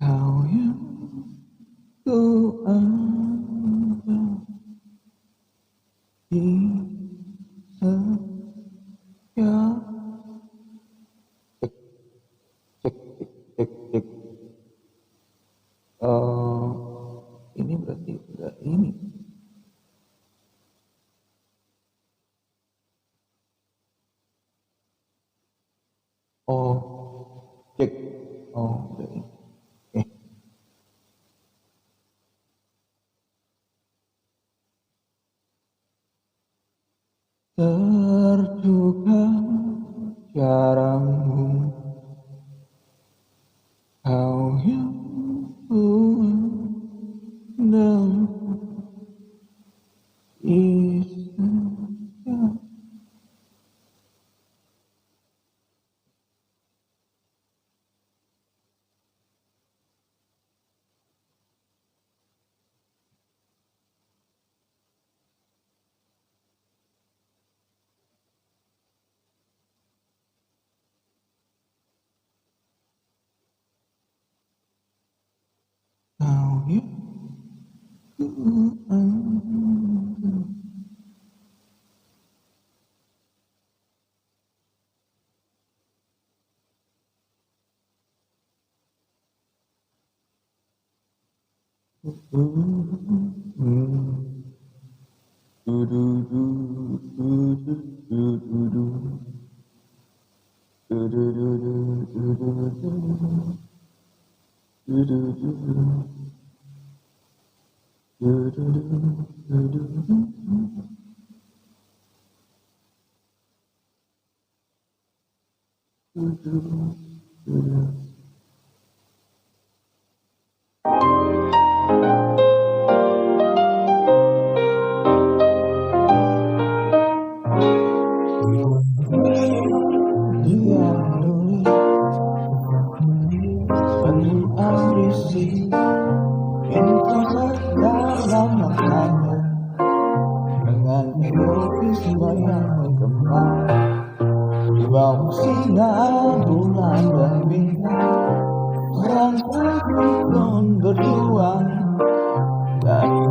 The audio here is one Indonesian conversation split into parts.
Kau yang ku anggap di setiap cek cek cek cek cek. Ini berarti enggak ini. Oh, cek. Oh, udah ini. Oke. Terduga caramu, kau yang kuandang di setiap kau yang kuandang. Dia menulis suatu ambisi, pintu dalam matanya, dengan egoisme yang menggema di bawah sinar bulan dan bintang. Sang pun berjuang dari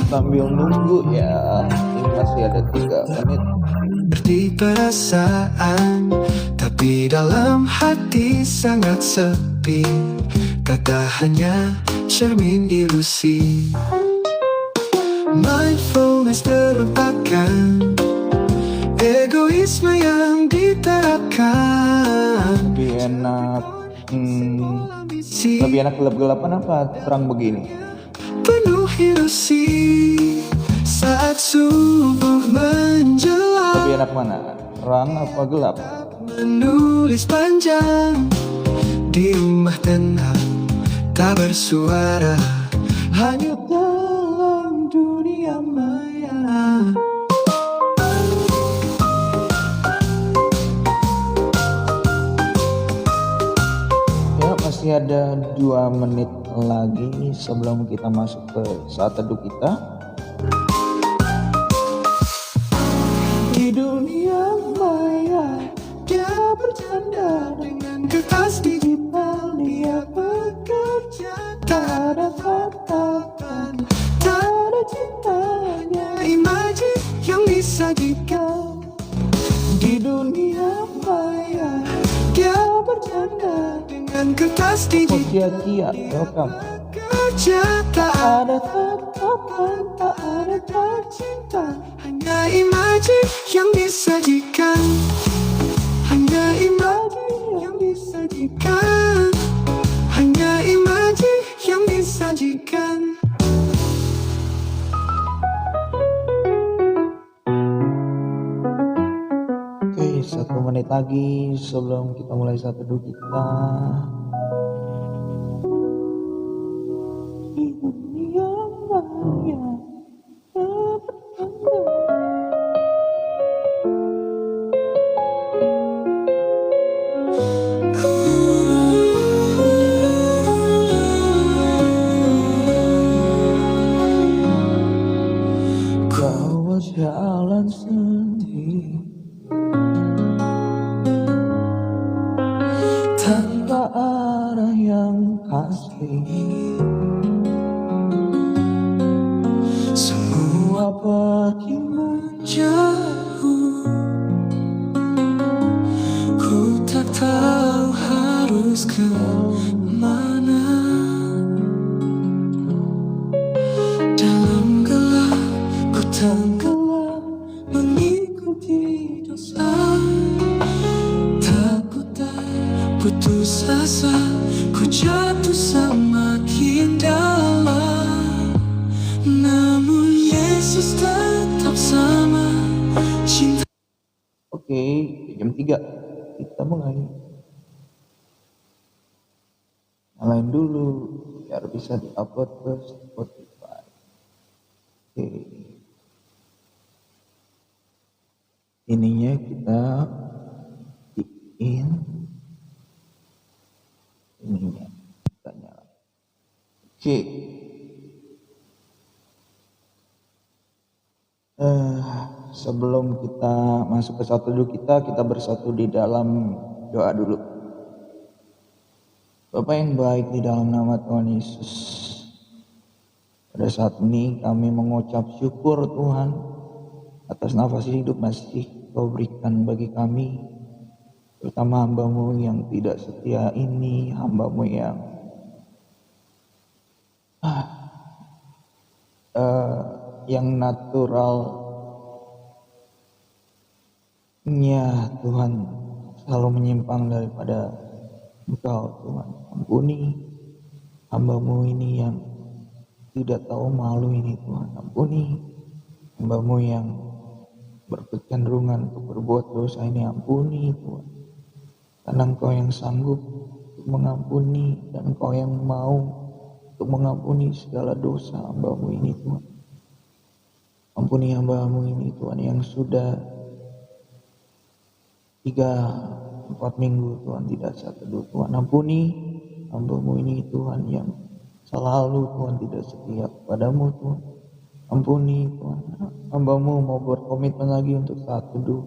sambil nunggu ya, ini masih ada 3 menit. Seperti perasaan, tapi dalam hati sangat sepi. Kata hanya cermin ilusi. Mindfulness terlupakan, egoisme yang diterapkan. Lebih enak gelap-gelapan apa terang begini? Penuh ilusi saat subuh menjelang. Lebih enak mana? Terang apa gelap? Menulis panjang di rumah tenang, tak bersuara, hanyut dalam dunia maya. Ya, masih ada 2 menit lagi sebelum kita masuk ke saat teduh kita. Di dunia maya dia bercanda dengan kertas digital, dia bekerja, tak ada tatapan, Tak ada cintanya, imaji yang disajikan. di dunia maya Dia bercanda dengan kertas kok digital, sia-sia welcome. kerja tak Ada tatapan, tak ada tercinta, hanya imaji yang disajikan, hanya imaji yang disajikan, hanya imaji yang disajikan. Oke, 1 menit lagi sebelum kita mulai saat teduh kita. Di dunia maya harus kemana. Dalam gelap ku tenggelam mengikuti dosa. Takut putus asa, ku jatuh semakin dalam. Namun Yesus tetap sama, cinta. Oke, jam 3 kita mulai. Nyalain dulu biar bisa diupload ke Spotify. Oke. Ininya kita bikin ininya kita nyala. Oke. Sebelum kita masuk ke satu dulu, kita bersatu di dalam doa dulu. Bapa yang baik, di dalam nama Tuhan Yesus, pada saat ini kami mengucap syukur Tuhan atas nafas hidup masih Kau berikan bagi kami, terutama hamba-Mu yang tidak setia ini, hamba-Mu yang naturalnya Tuhan selalu menyimpang daripada Engkau. Tuhan, ampuni hamba-Mu ini yang tidak tahu malu ini. Tuhan, ampuni hamba-Mu yang berkecenderungan untuk berbuat dosa ini. Ampuni Tuhan, karena Engkau yang sanggup untuk mengampuni, dan Engkau yang mau untuk mengampuni segala dosa hamba-Mu ini. Tuhan, ampuni hamba-Mu ini Tuhan, yang sudah 3-4 minggu Tuhan tidak satu. Tuhan, ampuni hamba-Mu ini Tuhan, yang selalu Tuhan tidak setia kepadamu. Tuhan, ampuni Tuhan, hamba-Mu mau berkomitmen lagi untuk saat teduh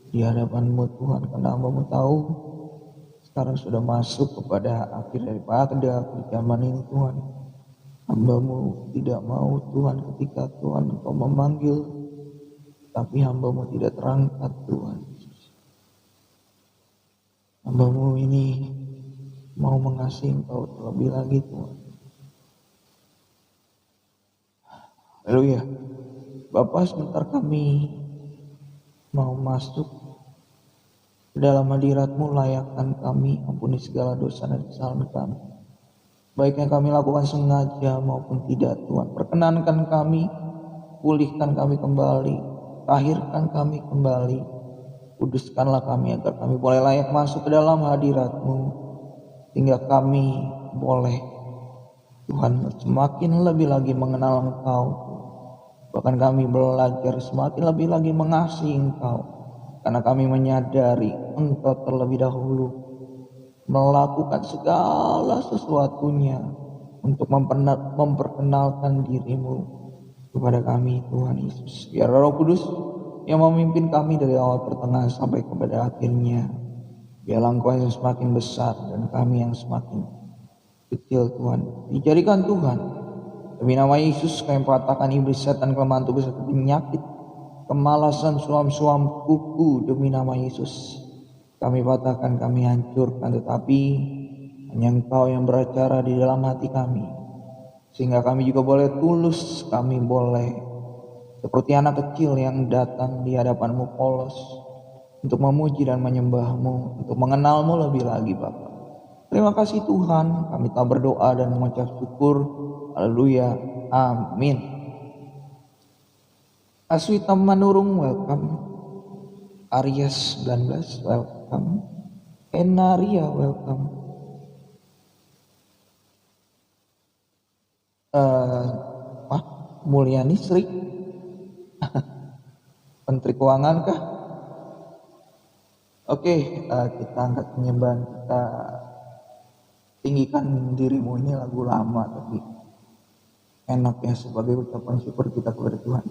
di hadapan-Mu Tuhan, karena hamba-Mu tahu sekarang sudah masuk kepada akhir daripada akhir zaman ini. Tuhan, hamba-Mu tidak mau Tuhan ketika Tuhan Engkau memanggil, tapi hamba-Mu tidak terangkat. Tuhan, hamba-Mu ini mau mengasihi Engkau terlebih lagi. Tuhan, haleluya. Bapa, sebentar kami mau masuk ke dalam hadirat-Mu, layakkan kami, ampuni segala dosa dan kesalahan kami, baik yang kami lakukan sengaja maupun tidak. Tuhan, perkenankan kami, pulihkan kami kembali, lahirkan kami kembali, kuduskanlah kami agar kami boleh layak masuk ke dalam hadirat-Mu, sehingga kami boleh Tuhan semakin lebih lagi mengenal Engkau. Bahkan kami belajar semakin lebih lagi mengasihi Engkau, karena kami menyadari Engkau terlebih dahulu melakukan segala sesuatunya untuk memperkenalkan diri-Mu kepada kami. Tuhan Yesus, biar Roh Kudus yang memimpin kami dari awal pertengahan sampai kepada akhirnya. Biarlah Engkau yang semakin besar dan kami yang semakin kecil. Tuhan, dijadikan Tuhan, demi nama Yesus kami patahkan iblis, setan, kelemahan tubuh, penyakit, kemalasan, suam-suam kuku. Demi nama Yesus kami patahkan, kami hancurkan, tetapi hanya Engkau yang beracara di dalam hati kami, sehingga kami juga boleh tulus, kami boleh seperti anak kecil yang datang di hadapan-Mu polos untuk memuji dan menyembah-Mu, untuk mengenal-Mu lebih lagi. Bapa, terima kasih Tuhan, kami telah berdoa dan mengucap syukur. Haleluya, amin. Aswita Manurung, welcome. Aries 19, welcome. Enaria, welcome. Mulyani Sri, Menteri Keuangan kah? Oke, kita angkat penyembahan, kita tinggikan dirimu. Ini lagu lama tapi enak ya, sebagai ucapan syukur kita kepada Tuhan.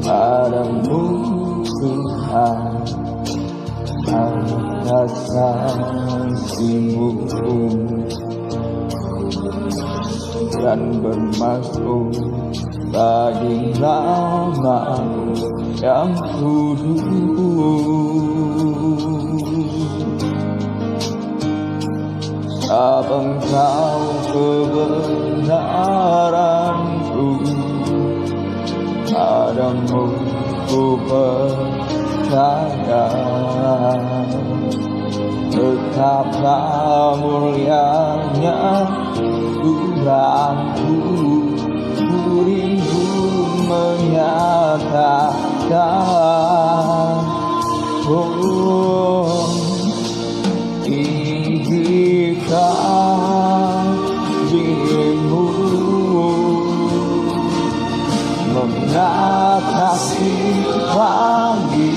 Padamu Tuhan atas kasih-Mu dan bermasmur bagi nama yang kudus. Sebab Engkau kebenaranku, padamu ku percaya. Betapa mulianya Tuhanku, ku rindu menyatakan, oh, tinggikan dirimu mengatasi langit,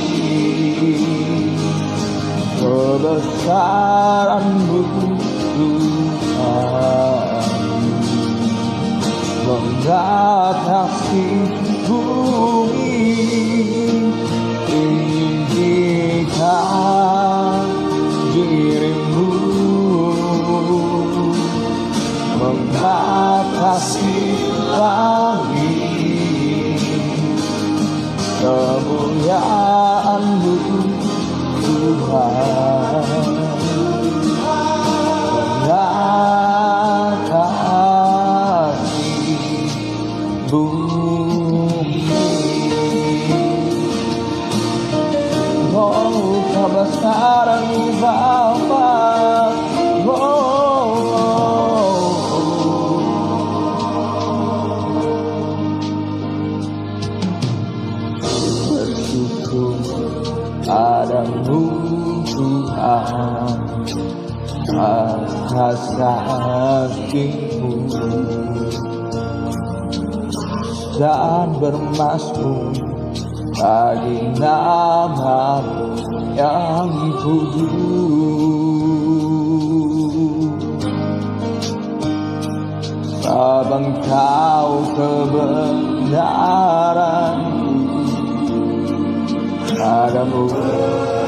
kebesaran-Mu Tuhan mengatasi bumi. Tinggikan dirimu mengatasi langit, kemuliaan-Mu Tuhan mengatasi bumi. Oh, kebesaran-Mu Bapa, bersyukur padamu Tuhan atas kasih-Mu dan bermasmur bagi nama yang kudus. Sebab Engkau kebenaran-Ku, padamu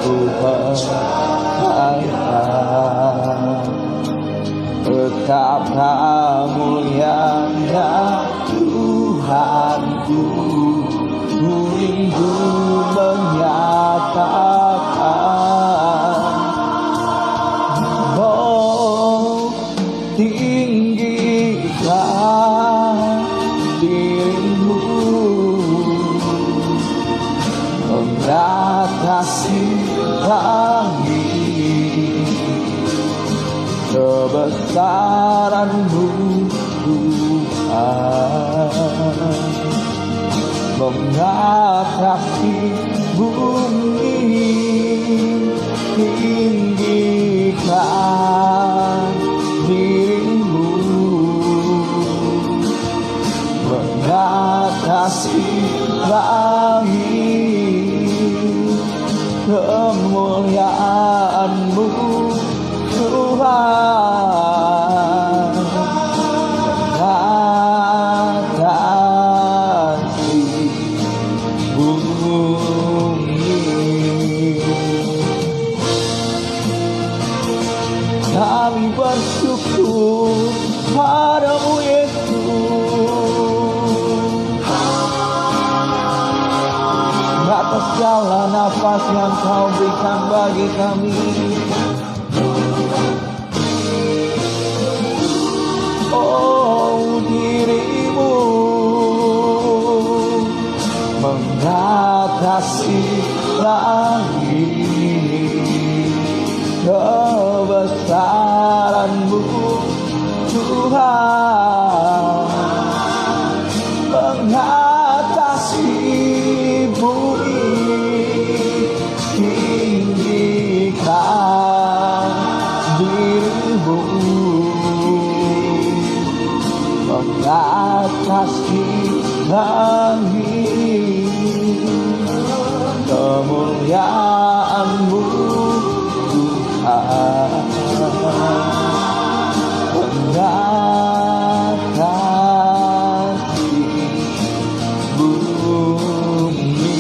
ku percaya. Betapa mulianya Tuhanku, ku rindu menyatakan, oh, tinggikan dirimu mengatasi langit, kebesaran-Mu Tuhan mengatasi bumi. Tinggikan dirimu mengatasi langit, kemuliaan-Mu Tuhan mengatasi bumi. Kami bersyukur padamu Yesus atas segala nafas yang Kau berikan bagi kami. Oh, diri-Mu mengatasi langit, kebesaran-Mu Tuhan mengatasi bumi. Tinggikan diri-Mu mengatasi langit, kemuliaan-Mu Tuhan mengatasi bumi.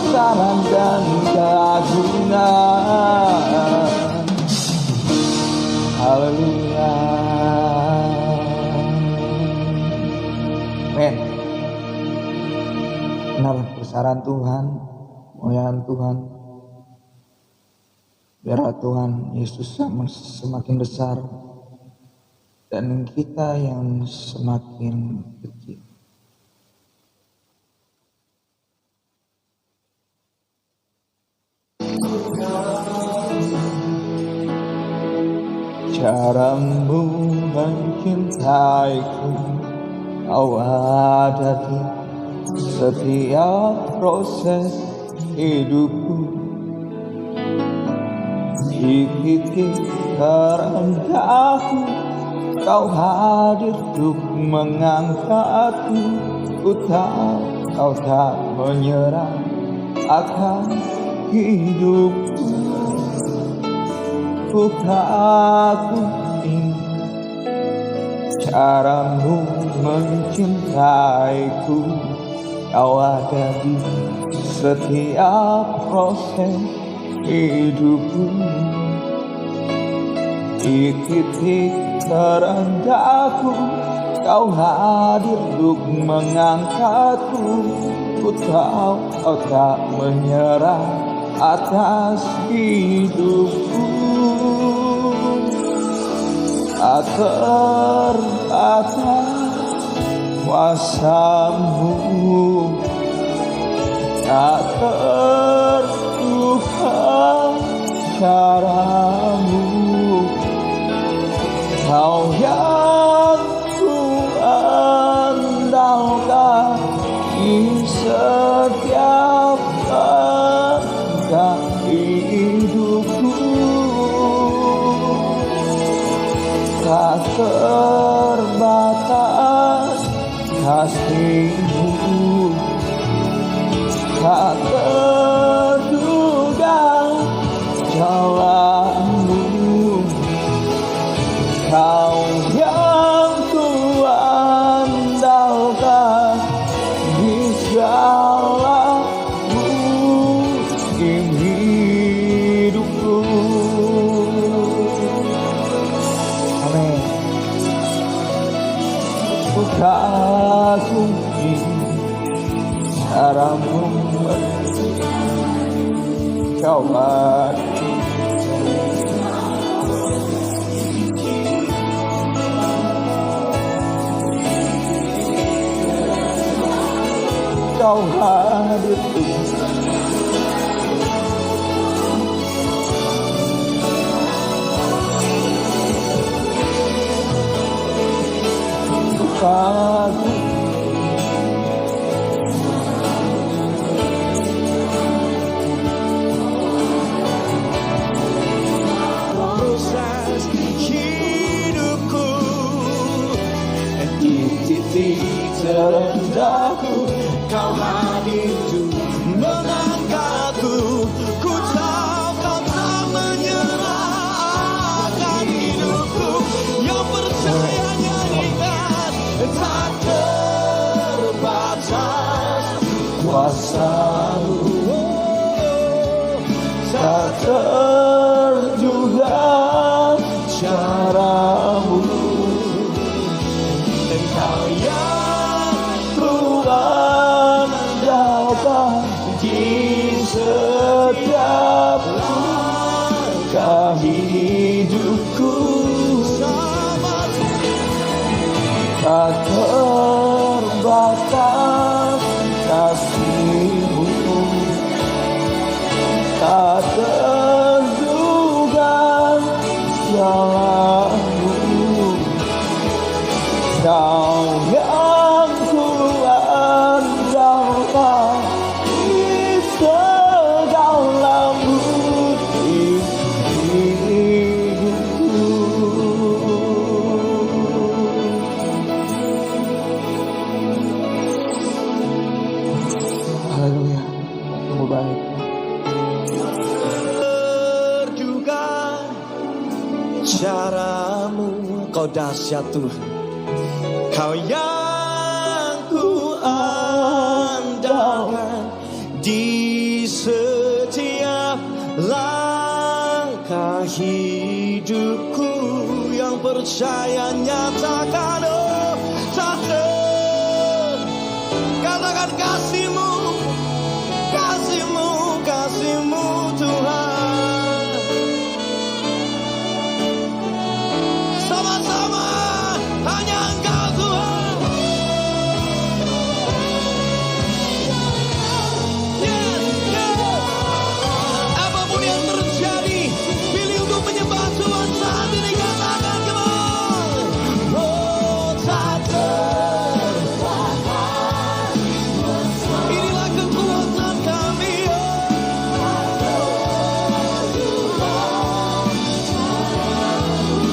kebesaran dan keagungan. Haleluya. Amin. Benar kebesaran Tuhan, kemuliaan Tuhan. Biarlah Tuhan Yesus semakin besar dan kita yang semakin kecil. Caramu mencintaiku, kau ada di setiap proses hidupku. Di titik terendahku, kau hadir untuk mengangkatku. Ku tahu kau tak menyerah akan hidupku. Ku kagumi caramu mencintaiku, kau ada di setiap proses hidupku. Di titik terendahku, kau hadir untuk mengangkatku. Ku tahu kau tak menyerah atas hidupku. Tak terbatas kuasamu, tak terduga caramu. Kau yang ku andalkan di setiap langkah hidupku. Tak terbatas kasih-Mu, tak terduga jalan-Mu. Kau yang ku andalkan di segala musim hidupku. Amin. Ku kagumi caramu mencoba. Kau hadir pagi. Proses hidupku di titik terendahku, kau hadir untuk mengangkatku. Ku tahu kau tak menyerah akan hidupku. Yang percaya nyanyikan, tak terbatas kuasa-Mu, tak terduga cara-Mu. Engkau yang ku andalkan di setiap langkah hidupku. Tak terbatas kasih-Mu, tak terduga jalan-Mu. Kau yang ku andalkan di segala musim hidupku. Haleluya, Kamu baik. Terduga cara-Mu, Kau dahsyat Tuhan. Kau yang ku andalkan di setiap langkah hidupku, yang percaya nyatakan oh takkan. Katakan kasih-Mu, kasih-Mu, kasih-Mu Tuhan. Sama-sama hanya Engkau Tuhan. Yes, yes. Apapun yang terjadi, pilih untuk menyembah Tuhan saat ini. Katakan come on. Oh takkan. Inilah kekuatan kami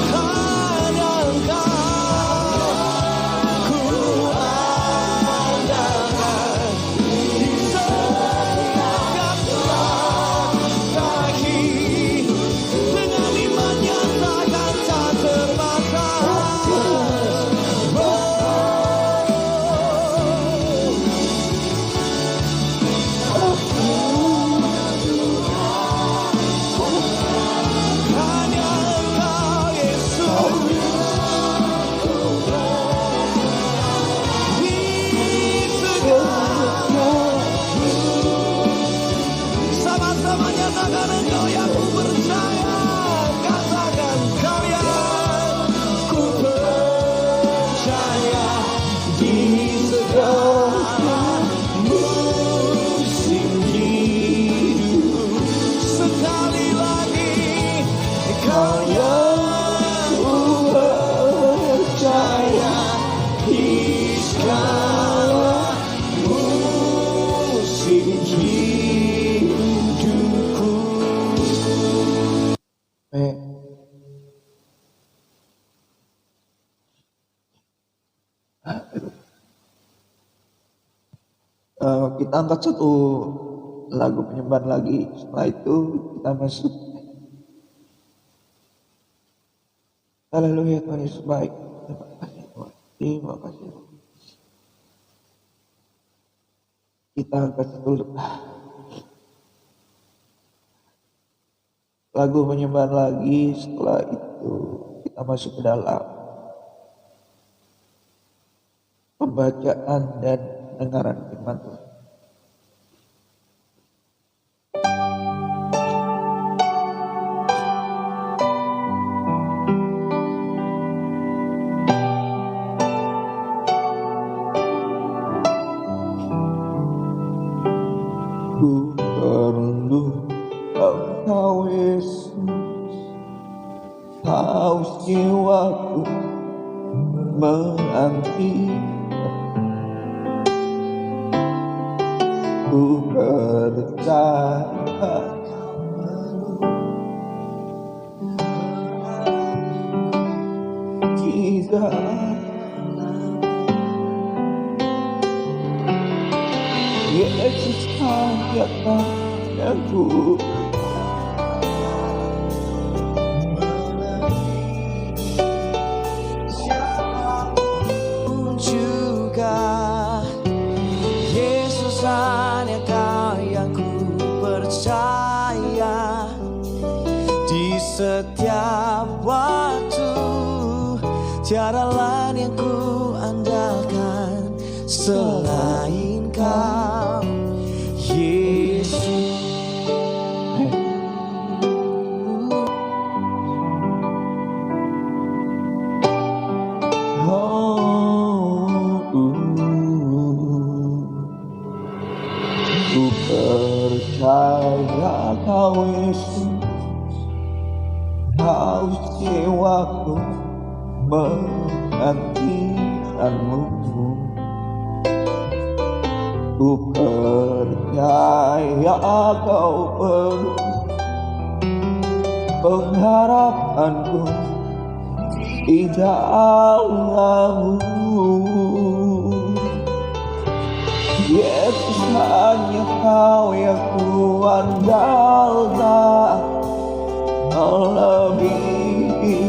hanya Engkau ku andalkan. Di setiap langkah dengan iman nyatakan tak terbatas. Hanya Engkau Yesus. Di segala sama-sama nyatakan Engkau yang ku percaya. Katakan kalian ku percaya. Di segala musim hidup, sekali lagi Kau yang ku percaya. Di segala musim hidupku. Kita angkat satu lagu penyembahan lagi. Setelah itu kita masuk. Haleluya, Tuhan Yesus baik. Terima kasih Tuhan. Terima kasih Tuhan. Kita angkat satu lagu penyembahan lagi. Setelah itu kita masuk ke dalam pembacaan dan pendengaran firman Tuhan. Ku perlu Engkau Yesus, Kau jiwaku menanti. Ku percaya jika Yesus hanya padaku. Juga Yesus hanya Kau yang ku percaya. Di setiap waktu tiada lain yang ku andalkan selain Kau Yesus. Ku percaya Kau Yesus, Kau jiwaku menantikanmu. Ku percaya Kau penuh pengharapanku di dalam-Mu. Yesus hanya Kau yang ku andalkan, melebihi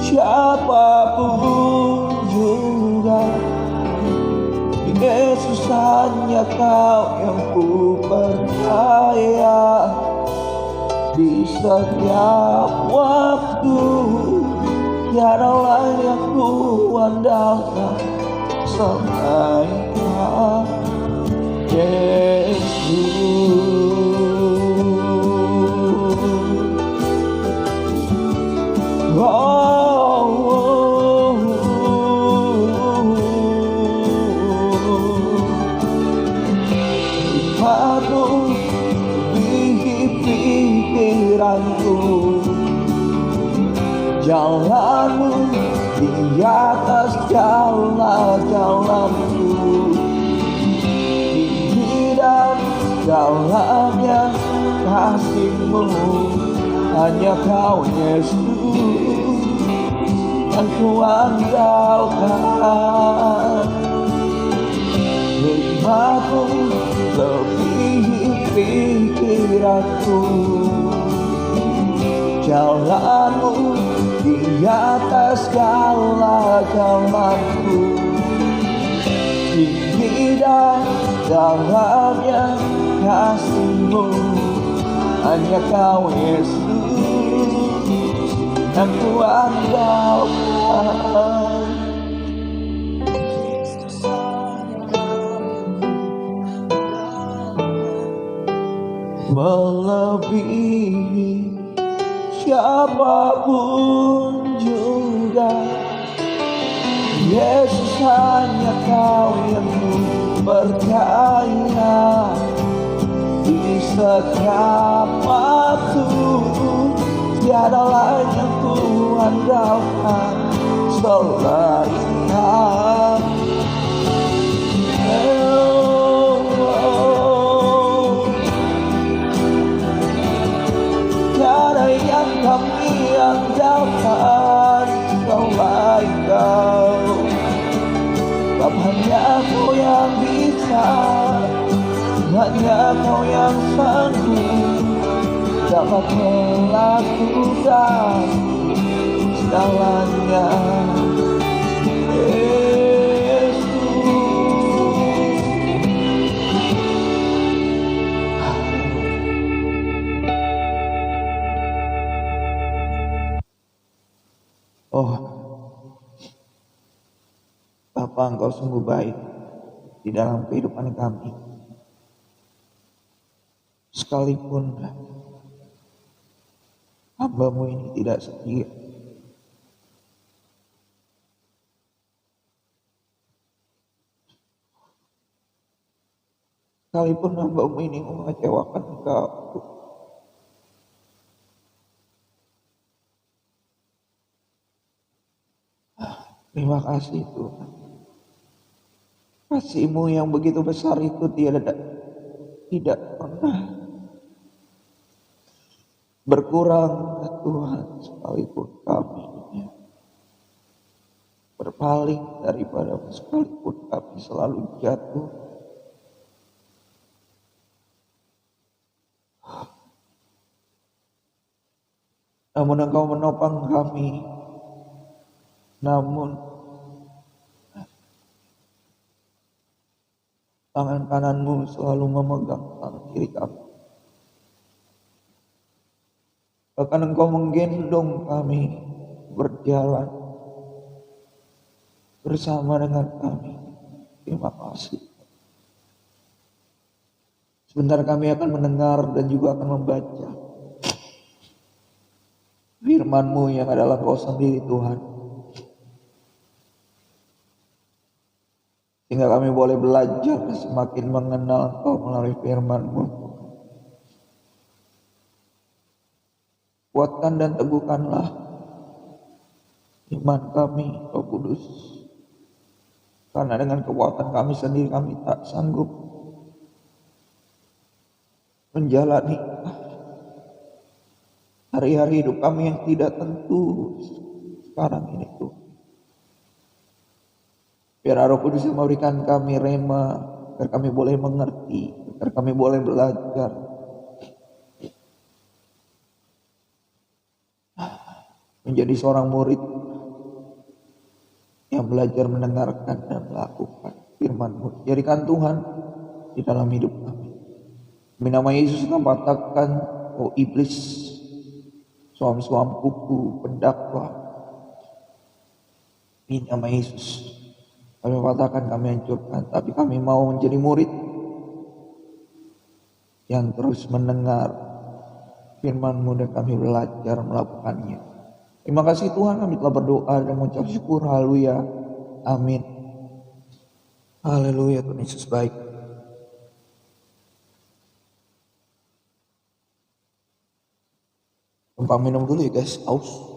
siapapun juga. Yesus hanya Kau yang ku percaya. Di setiap waktu tiada lain yang ku andalkan selain Kau, Yesus. Hikmatmu bihi pikiranku, jalanmu di atas jalan-jalanku, tinggi dan dalamnya kasih-Mu, hanya Kau Yesus yang ku andalkan. Hikmatmu lebihi pikiranku, jalanmu di atas segala jalanku, tinggi dan dalamnya kasih-Mu, hanya Kau Yesus yang ku andalkan. Melebihi siapapun juga, Yesus hanya Kau yang ku percaya. Di setiap waktu tiada lain yang ku andalkan selain Kau. Tiada yang kami andalkan selain Kau. Sebab hanya Kau yang bisa, hanya Kau yang sanggup dapat melakukan segalanya, Yesus. Oh, Bapa, Engkau sungguh baik di dalam kehidupan kami. Sekalipun hamba-Mu ini tidak setia, sekalipun hamba-Mu ini mengecewakan Engkau, terima kasih Tuhan. Kasih-Mu yang begitu besar itu tidak pernah berkurang Tuhan, sekalipun kami berpaling daripada-Mu, sekalipun kami selalu jatuh. Namun Engkau menopang kami, namun tangan kanan-Mu selalu memegang tangan kiri kami. Bahkan Engkau menggendong kami berjalan bersama dengan kami. Terima kasih. Sebentar kami akan mendengar dan juga akan membaca firman-Mu yang adalah Kau sendiri Tuhan. Sehingga kami boleh belajar semakin mengenal Engkau melalui firman-Mu. Kuatkan dan teguhkanlah iman kami, Roh Kudus. Karena dengan kekuatan kami sendiri kami tak sanggup menjalani hari-hari hidup kami yang tidak tentu sekarang ini Tuhan. Biar Roh Kudus yang memberikan kami rema, agar kami boleh mengerti, agar kami boleh belajar menjadi seorang murid yang belajar mendengarkan dan melakukan firman-Mu. Jadikan Tuhan di dalam hidup kami. Demi nama Yesus kami patahkan, oh iblis, suam-suam buku, pendakwa. Ini nama Yesus. Kami katakan kami hancurkan, tapi kami mau menjadi murid yang terus mendengar firman-Mu dan kami belajar melakukannya. Terima kasih Tuhan, kami telah berdoa dan mengucap syukur. Haleluya. Amin. Haleluya, Tuhan Yesus baik. Numpang minum dulu ya guys, aus.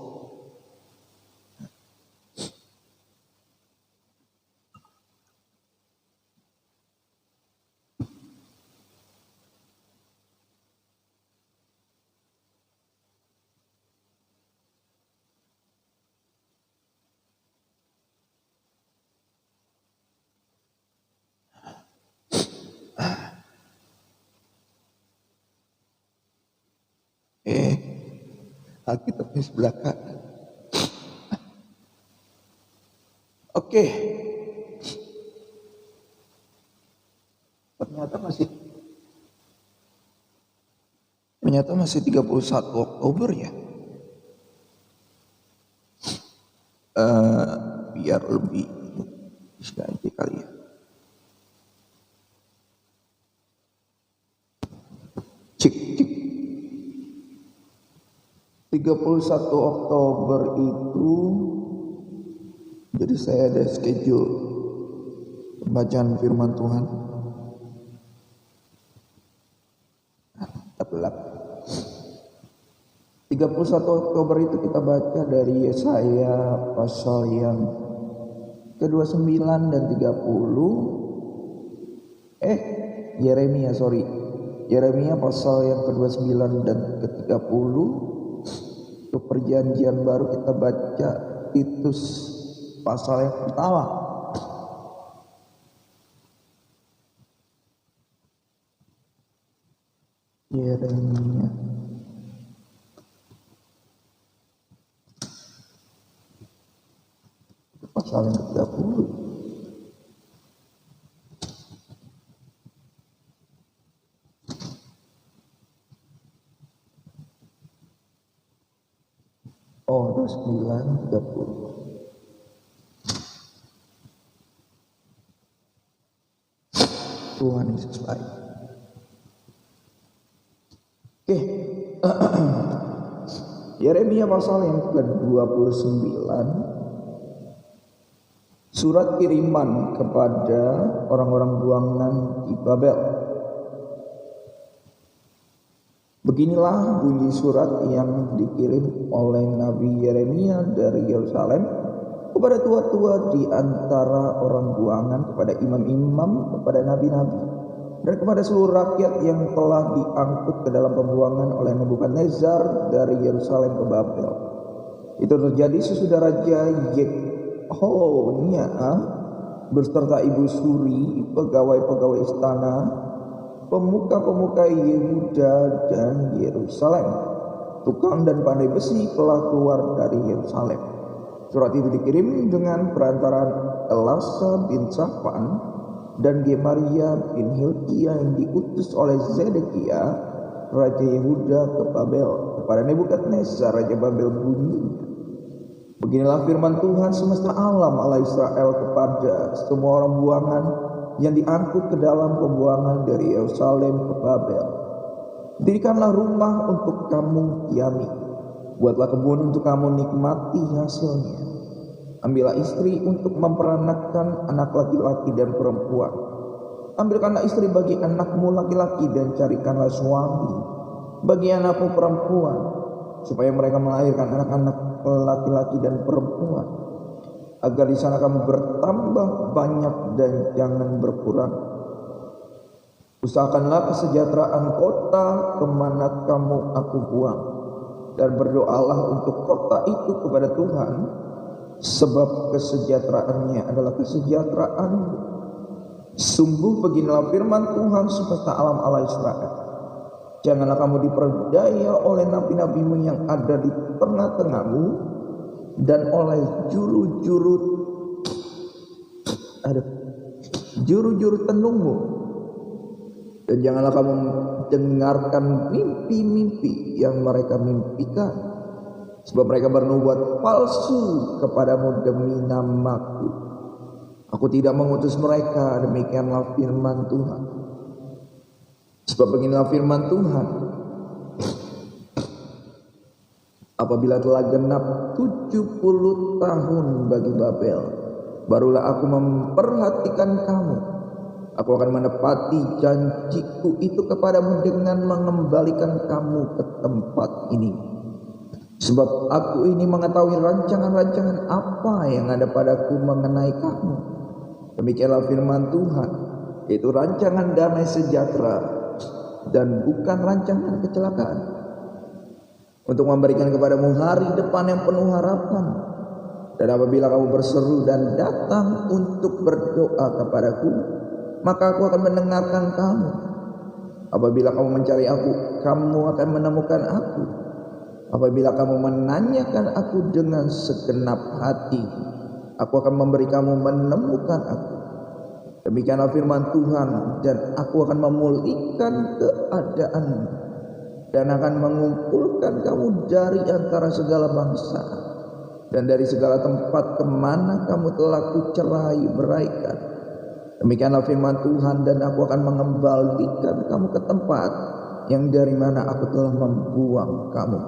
Alkitabnya sebelah kanan. Oke. Ternyata masih 31 Oktober ya. Biar lebih bisa aja kali ya. Cek. 31 Oktober itu jadi saya ada schedule pembacaan firman Tuhan. Tepat. 31 Oktober itu kita baca dari Yesaya pasal yang ke-29 dan 30. Yeremia pasal yang ke-29 dan ke-30. Untuk perjanjian baru kita baca Titus pasal yang pertama. Yeremia pasal yang ke-30. Oh, 29, 30. Tuhan Yesus baik. Oke. Yeremia pasal yang ke-29. Surat kiriman kepada orang-orang buangan di Babel. Beginilah bunyi surat yang dikirim oleh Nabi Yeremia dari Yerusalem kepada tua-tua di antara orang buangan, kepada imam-imam, kepada nabi-nabi, dan kepada seluruh rakyat yang telah diangkut ke dalam pembuangan oleh Nebukadnezar dari Yerusalem ke Babel. Itu terjadi sesudah Raja Yehonia beserta ibu suri, pegawai-pegawai istana, pemuka-pemuka Yehuda dan Yerusalem, tukang dan pandai besi telah keluar dari Yerusalem. Surat itu dikirim dengan perantaraan Elasa bin Safan dan Gemaria bin Hilkiah yang diutus oleh Zedekia Raja Yehuda ke Babel kepada Nebukadnezar Raja Babel bunyinya. Beginilah firman Tuhan semesta alam Allah Israel kepada semua orang buangan yang diangkut ke dalam pembuangan dari Yerusalem ke Babel. Dirikanlah rumah untuk kamu diami, buatlah kebun untuk kamu nikmati hasilnya. Ambillah istri untuk memperanakkan anak laki-laki dan perempuan. Ambilkanlah istri bagi anakmu laki-laki dan carikanlah suami bagi anakmu perempuan, supaya mereka melahirkan anak-anak laki-laki dan perempuan, agar di sana kamu bertambah banyak dan jangan berkurang. Usahakanlah kesejahteraan kota kemana kamu aku buang, dan berdoalah untuk kota itu kepada Tuhan, sebab kesejahteraannya adalah kesejahteraanmu. Sungguh beginilah firman Tuhan semesta alam Allah Israel. Janganlah kamu diperdaya oleh nabi-nabimu yang ada di tengah-tengahmu, dan oleh juru-juru tenungmu, dan janganlah kamu dengarkan mimpi-mimpi yang mereka mimpikan, Sebab mereka bernubuat palsu kepadamu demi namaku. Aku tidak mengutus mereka, demikianlah firman Tuhan. Sebab beginilah firman Tuhan. Apabila telah genap 70 tahun bagi Babel, barulah aku memperhatikan kamu. Aku akan menepati janjiku itu kepadamu dengan mengembalikan kamu ke tempat ini. Sebab aku ini mengetahui rancangan-rancangan apa yang ada padaku mengenai kamu. Demikianlah firman Tuhan, yaitu rancangan damai sejahtera dan bukan rancangan kecelakaan, untuk memberikan kepadamu hari depan yang penuh harapan. Dan apabila kamu berseru dan datang untuk berdoa kepadaku, maka aku akan mendengarkan kamu. Apabila kamu mencari aku, kamu akan menemukan aku. Apabila kamu menanyakan aku dengan segenap hati, aku akan memberi kamu menemukan aku. Demikianlah firman Tuhan, dan aku akan memulihkan keadaanmu dan akan mengumpulkan kamu dari antara segala bangsa dan dari segala tempat kemana kamu telah kucerai beraikan. Demikianlah firman Tuhan, dan aku akan mengembalikan kamu ke tempat yang dari mana aku telah membuang kamu.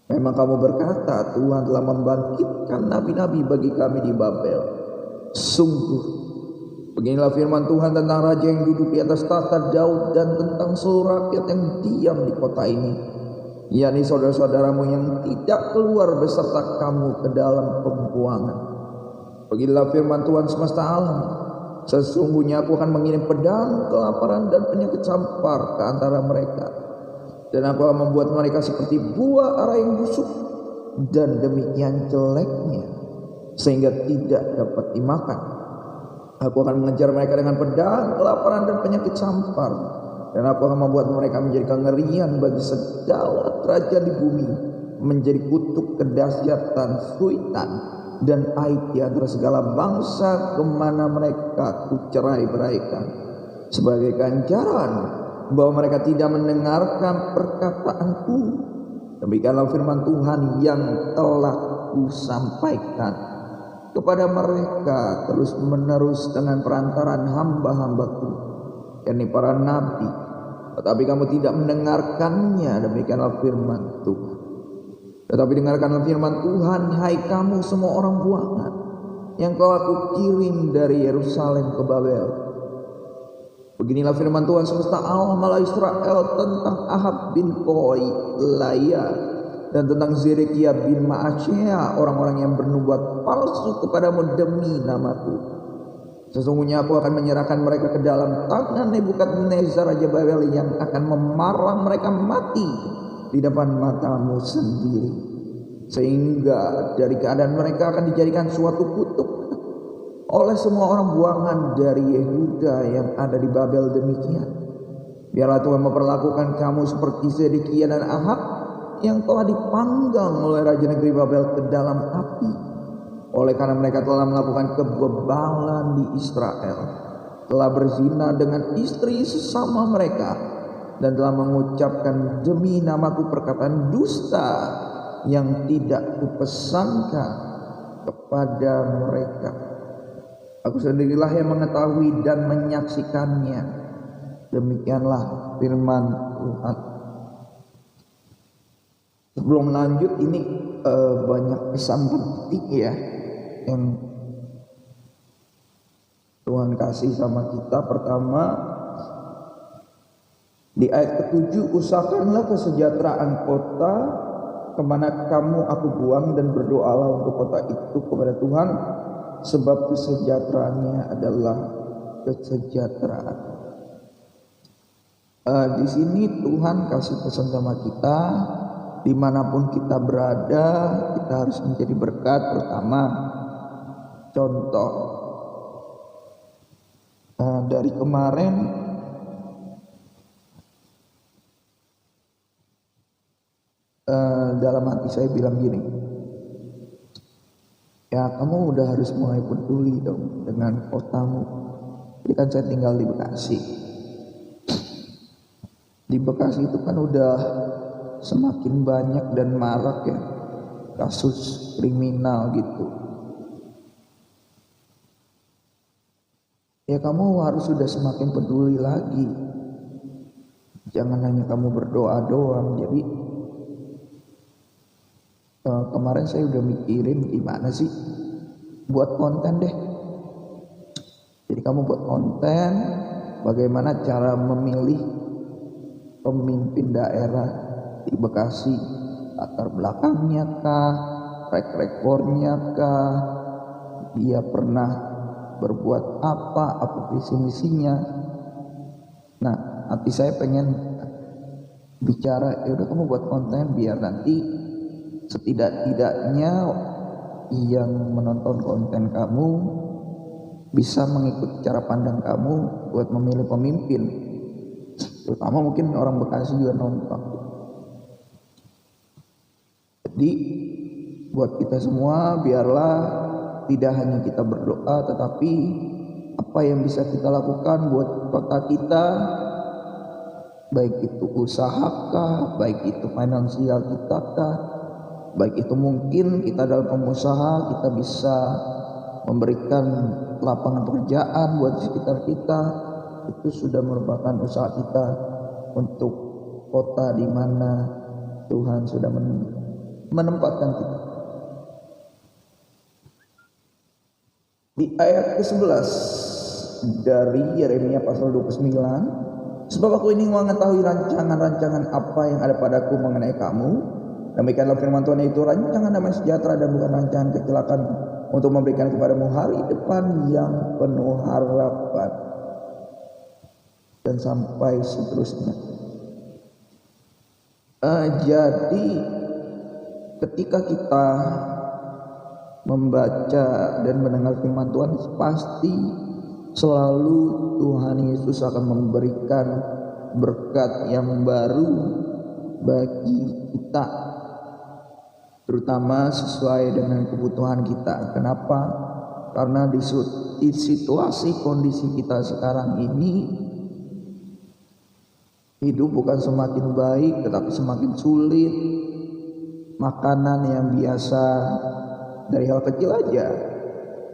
Memang kamu berkata, Tuhan telah membangkitkan nabi-nabi bagi kami di Babel. Sungguh, beginilah firman Tuhan tentang raja yang duduk di atas tahta Daud dan tentang seluruh rakyat yang diam di kota ini, yakni saudara-saudaramu yang tidak keluar beserta kamu ke dalam pembuangan. Beginilah firman Tuhan semesta alam. Sesungguhnya aku akan mengirim pedang, kelaparan dan penyakit sampar ke antara mereka. Dan aku akan membuat mereka seperti buah ara yang busuk dan demikian jeleknya, sehingga tidak dapat dimakan. Aku akan mengejar mereka dengan pedang, kelaparan dan penyakit sampar. Dan aku akan membuat mereka menjadi kengerian bagi segala kerajaan di bumi, menjadi kutuk kedahsyatan, suitan dan aib di antara segala bangsa kemana mereka kucerai beraikan, sebagai ganjaran bahwa mereka tidak mendengarkan perkataanku. Demikianlah firman Tuhan yang telah kusampaikan kepada mereka terus menerus dengan perantaran hamba-hambaku, yakni para nabi, tetapi kamu tidak mendengarkannya. Demikianlah firman Tuhan. Tetapi dengarkanlah firman Tuhan, hai kamu semua orang buangan yang telah kukirim dari Yerusalem ke Babel. Beginilah firman Tuhan semesta alam Allah Israel tentang Ahab bin Kolaya dan tentang Zedekiah bin Maaseiah, orang-orang yang bernubuat palsu kepadamu demi namaku. Sesungguhnya aku akan menyerahkan mereka ke dalam tangan Nebukadnezar raja Babel, yang akan memarang mereka mati di depan matamu sendiri, sehingga dari keadaan mereka akan dijadikan suatu kutuk oleh semua orang buangan dari Yehuda yang ada di Babel. Demikian biarlah Tuhan memperlakukan kamu seperti Zedekiah dan Ahab yang telah dipanggang oleh raja negeri Babel ke dalam api, oleh karena mereka telah melakukan kebebalan di Israel, telah berzina dengan istri sesama mereka, dan telah mengucapkan demi namaku perkataan dusta yang tidak kupesankan kepada mereka. Aku sendirilah yang mengetahui dan menyaksikannya. Demikianlah firman Tuhan. Sebelum lanjut, ini banyak pesan penting ya yang Tuhan kasih sama kita. Pertama, di ayat ke-7, usahakanlah kesejahteraan kota kemana kamu aku buang, dan berdoalah untuk kota itu kepada Tuhan, sebab kesejahteraannya adalah kesejahteraan. Di sini Tuhan kasih pesan sama kita, dimanapun kita berada, kita harus menjadi berkat. Pertama, contoh dari kemarin, dalam hati saya bilang gini, ya kamu udah harus mulai peduli dong dengan kotamu. Jadi kan saya tinggal di Bekasi. Di Bekasi itu kan udah semakin banyak dan marak ya kasus kriminal gitu. Ya kamu harus sudah semakin peduli lagi. Jangan hanya kamu berdoa doang. Jadi kemarin saya udah mikirin gimana sih buat konten deh. Jadi kamu buat konten bagaimana cara memilih pemimpin daerah di Bekasi, latar belakangnya kah, track recordnya kah, dia pernah berbuat apa visi misinya. Nah, hati saya pengen bicara, ya udah kamu buat konten biar nanti setidak-tidaknya yang menonton konten kamu bisa mengikuti cara pandang kamu buat memilih pemimpin. Terutama mungkin orang Bekasi juga nonton. Jadi buat kita semua biarlah tidak hanya kita berdoa, tetapi apa yang bisa kita lakukan buat kota kita, baik itu usahakah, baik itu finansial kita kah, baik itu mungkin kita dalam pengusaha, kita bisa memberikan lapangan pekerjaan buat sekitar kita. Itu sudah merupakan usaha kita untuk kota di mana Tuhan sudah menempatkan kita. Di ayat ke-11 dari Yeremia pasal 29, sebab aku ini mengetahui rancangan-rancangan apa yang ada padaku mengenai kamu. Demikianlah firman Tuhan, itu rancangan damai sejahtera dan bukan rancangan kecelakaan, untuk memberikan kepadamu hari depan yang penuh harapan. Dan sampai seterusnya. Jadi ketika kita membaca dan mendengar firman Tuhan, pasti selalu Tuhan Yesus akan memberikan berkat yang baru bagi kita, terutama sesuai dengan kebutuhan kita. Kenapa? Karena di situasi kondisi kita sekarang ini, hidup bukan semakin baik tetapi semakin sulit. Makanan yang biasa dari hal kecil aja,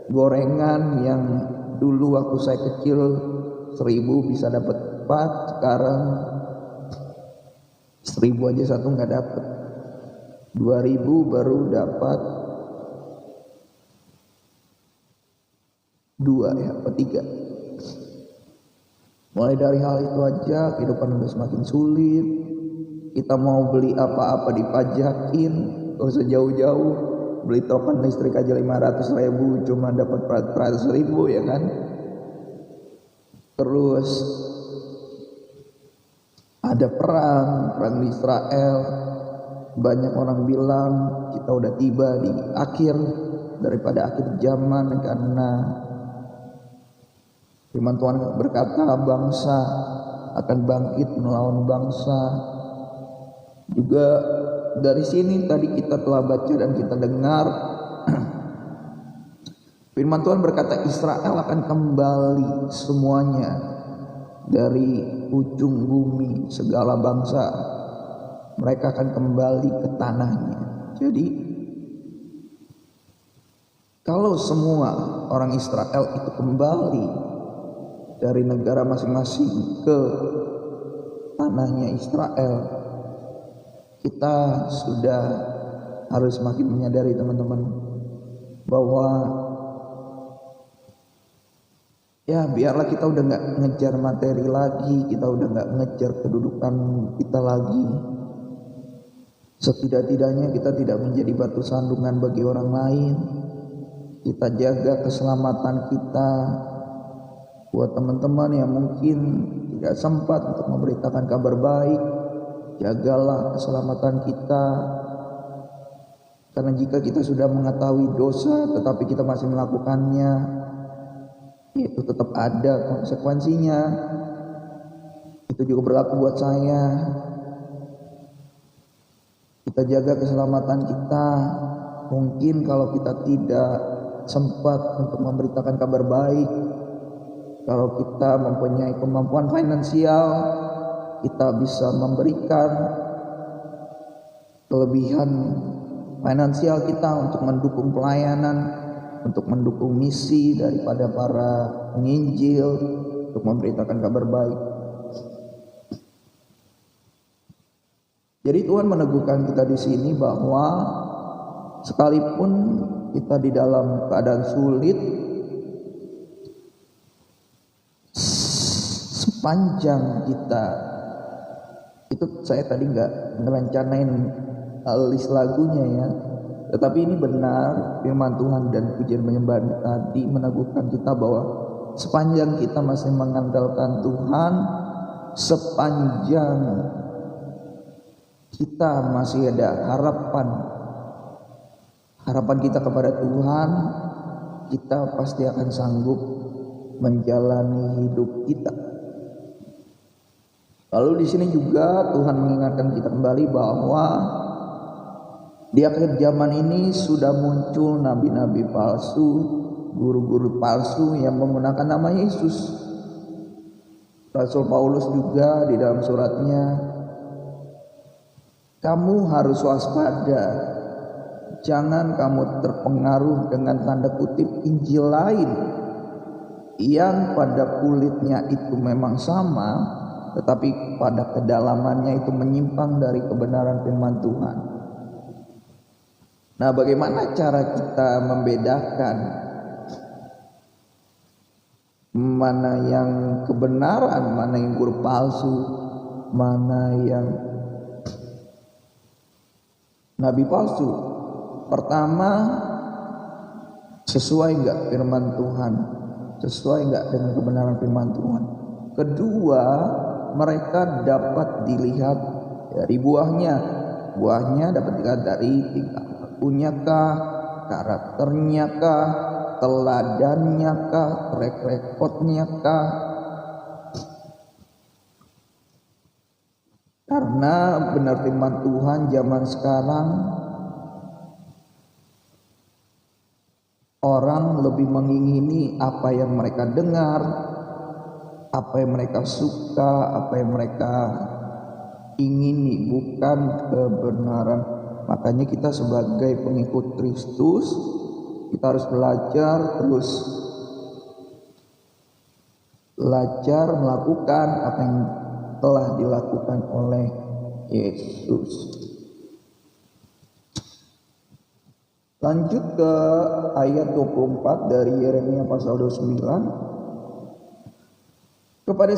gorengan yang dulu waktu saya kecil 1.000 bisa dapat 4, sekarang 1.000 aja satu nggak dapat, 2.000 baru dapat 2 ya apa 3. Mulai dari hal itu aja kehidupan udah semakin sulit. Kita mau beli apa-apa dipajakin, gak usah jauh-jauh. Beli token listrik aja 500.000 cuma dapat 400.000 ya kan. Terus ada perang di Israel. Banyak orang bilang kita udah tiba di akhir daripada akhir zaman, karena firman Tuhan berkata bangsa akan bangkit melawan bangsa. Juga dari sini tadi kita telah baca dan kita dengar firman Tuhan berkata Israel akan kembali semuanya dari ujung bumi, segala bangsa mereka akan kembali ke tanahnya. Jadi kalau semua orang Israel itu kembali dari negara masing-masing ke tanahnya Israel, kita sudah harus semakin menyadari teman-teman bahwa ya biarlah kita udah gak ngejar materi lagi, kita udah gak ngejar kedudukan kita lagi. Setidak-tidaknya kita tidak menjadi batu sandungan bagi orang lain. Kita jaga keselamatan kita. Buat teman-teman yang mungkin tidak sempat untuk memberitakan kabar baik, jagalah keselamatan kita. Karena jika kita sudah mengetahui dosa tetapi kita masih melakukannya, itu tetap ada konsekuensinya. Itu juga berlaku buat saya. Kita jaga keselamatan kita. Mungkin kalau kita tidak sempat untuk memberitakan kabar baik, kalau kita mempunyai kemampuan finansial, kita bisa memberikan kelebihan finansial kita untuk mendukung pelayanan, untuk mendukung misi daripada para penginjil, untuk memberitakan kabar baik. Jadi Tuhan meneguhkan kita di sini bahwa sekalipun kita di dalam keadaan sulit, sepanjang kita itu, saya tadi nggak ngerencanain list lagunya ya, tetapi ini benar firman Tuhan dan pujian penyembahan tadi meneguhkan kita bahwa sepanjang kita masih mengandalkan Tuhan, sepanjang kita masih ada harapan kita kepada Tuhan, kita pasti akan sanggup menjalani hidup kita. Lalu di sini juga Tuhan mengingatkan kita kembali bahwa di akhir zaman ini sudah muncul nabi-nabi palsu, guru-guru palsu yang menggunakan nama Yesus. Rasul Paulus juga di dalam suratnya, kamu harus waspada, jangan kamu terpengaruh dengan tanda kutip Injil lain yang pada kulitnya itu memang sama, tetapi pada kedalamannya itu menyimpang dari kebenaran firman Tuhan. Nah, bagaimana cara kita membedakan mana yang kebenaran, mana yang guru palsu, mana yang nabi palsu? Pertama, sesuai enggak firman Tuhan? Sesuai enggak dengan kebenaran firman Tuhan? Kedua, mereka dapat dilihat dari buahnya. Buahnya dapat dilihat dari tingkah lakunya kah, karakternya kah, teladannya kah, track recordnya kah. Karena benar firman Tuhan zaman sekarang, orang lebih mengingini apa yang mereka dengar, apa yang mereka suka, apa yang mereka ingini, bukan kebenaran. Makanya kita sebagai pengikut Kristus, kita harus belajar melakukan apa yang telah dilakukan oleh Yesus. Lanjut ke ayat 24 dari Yeremia pasal 29. Kepada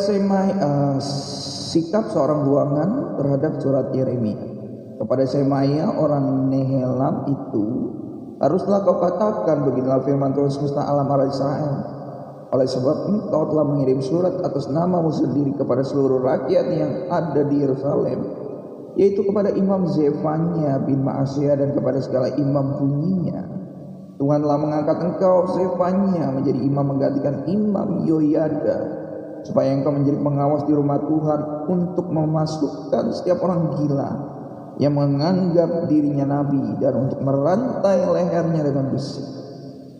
sikap seorang ruangan terhadap surat Yeremia. Kepada Semaya orang Nehelam itu, haruslah kau katakan, beginilah firman Tuhan semesta alam Allah Israel. Oleh sebab engkau telah mengirim surat atas namamu sendiri kepada seluruh rakyat yang ada di Yerusalem, yaitu kepada Imam Zefanya bin Ma'asya dan kepada segala imam bunyinya. Tuhan telah mengangkat engkau Zefanya menjadi imam menggantikan Imam Yoyada, supaya engkau menjadi pengawas di rumah Tuhan untuk memasukkan setiap orang gila yang menganggap dirinya nabi dan untuk merantai lehernya dengan besi.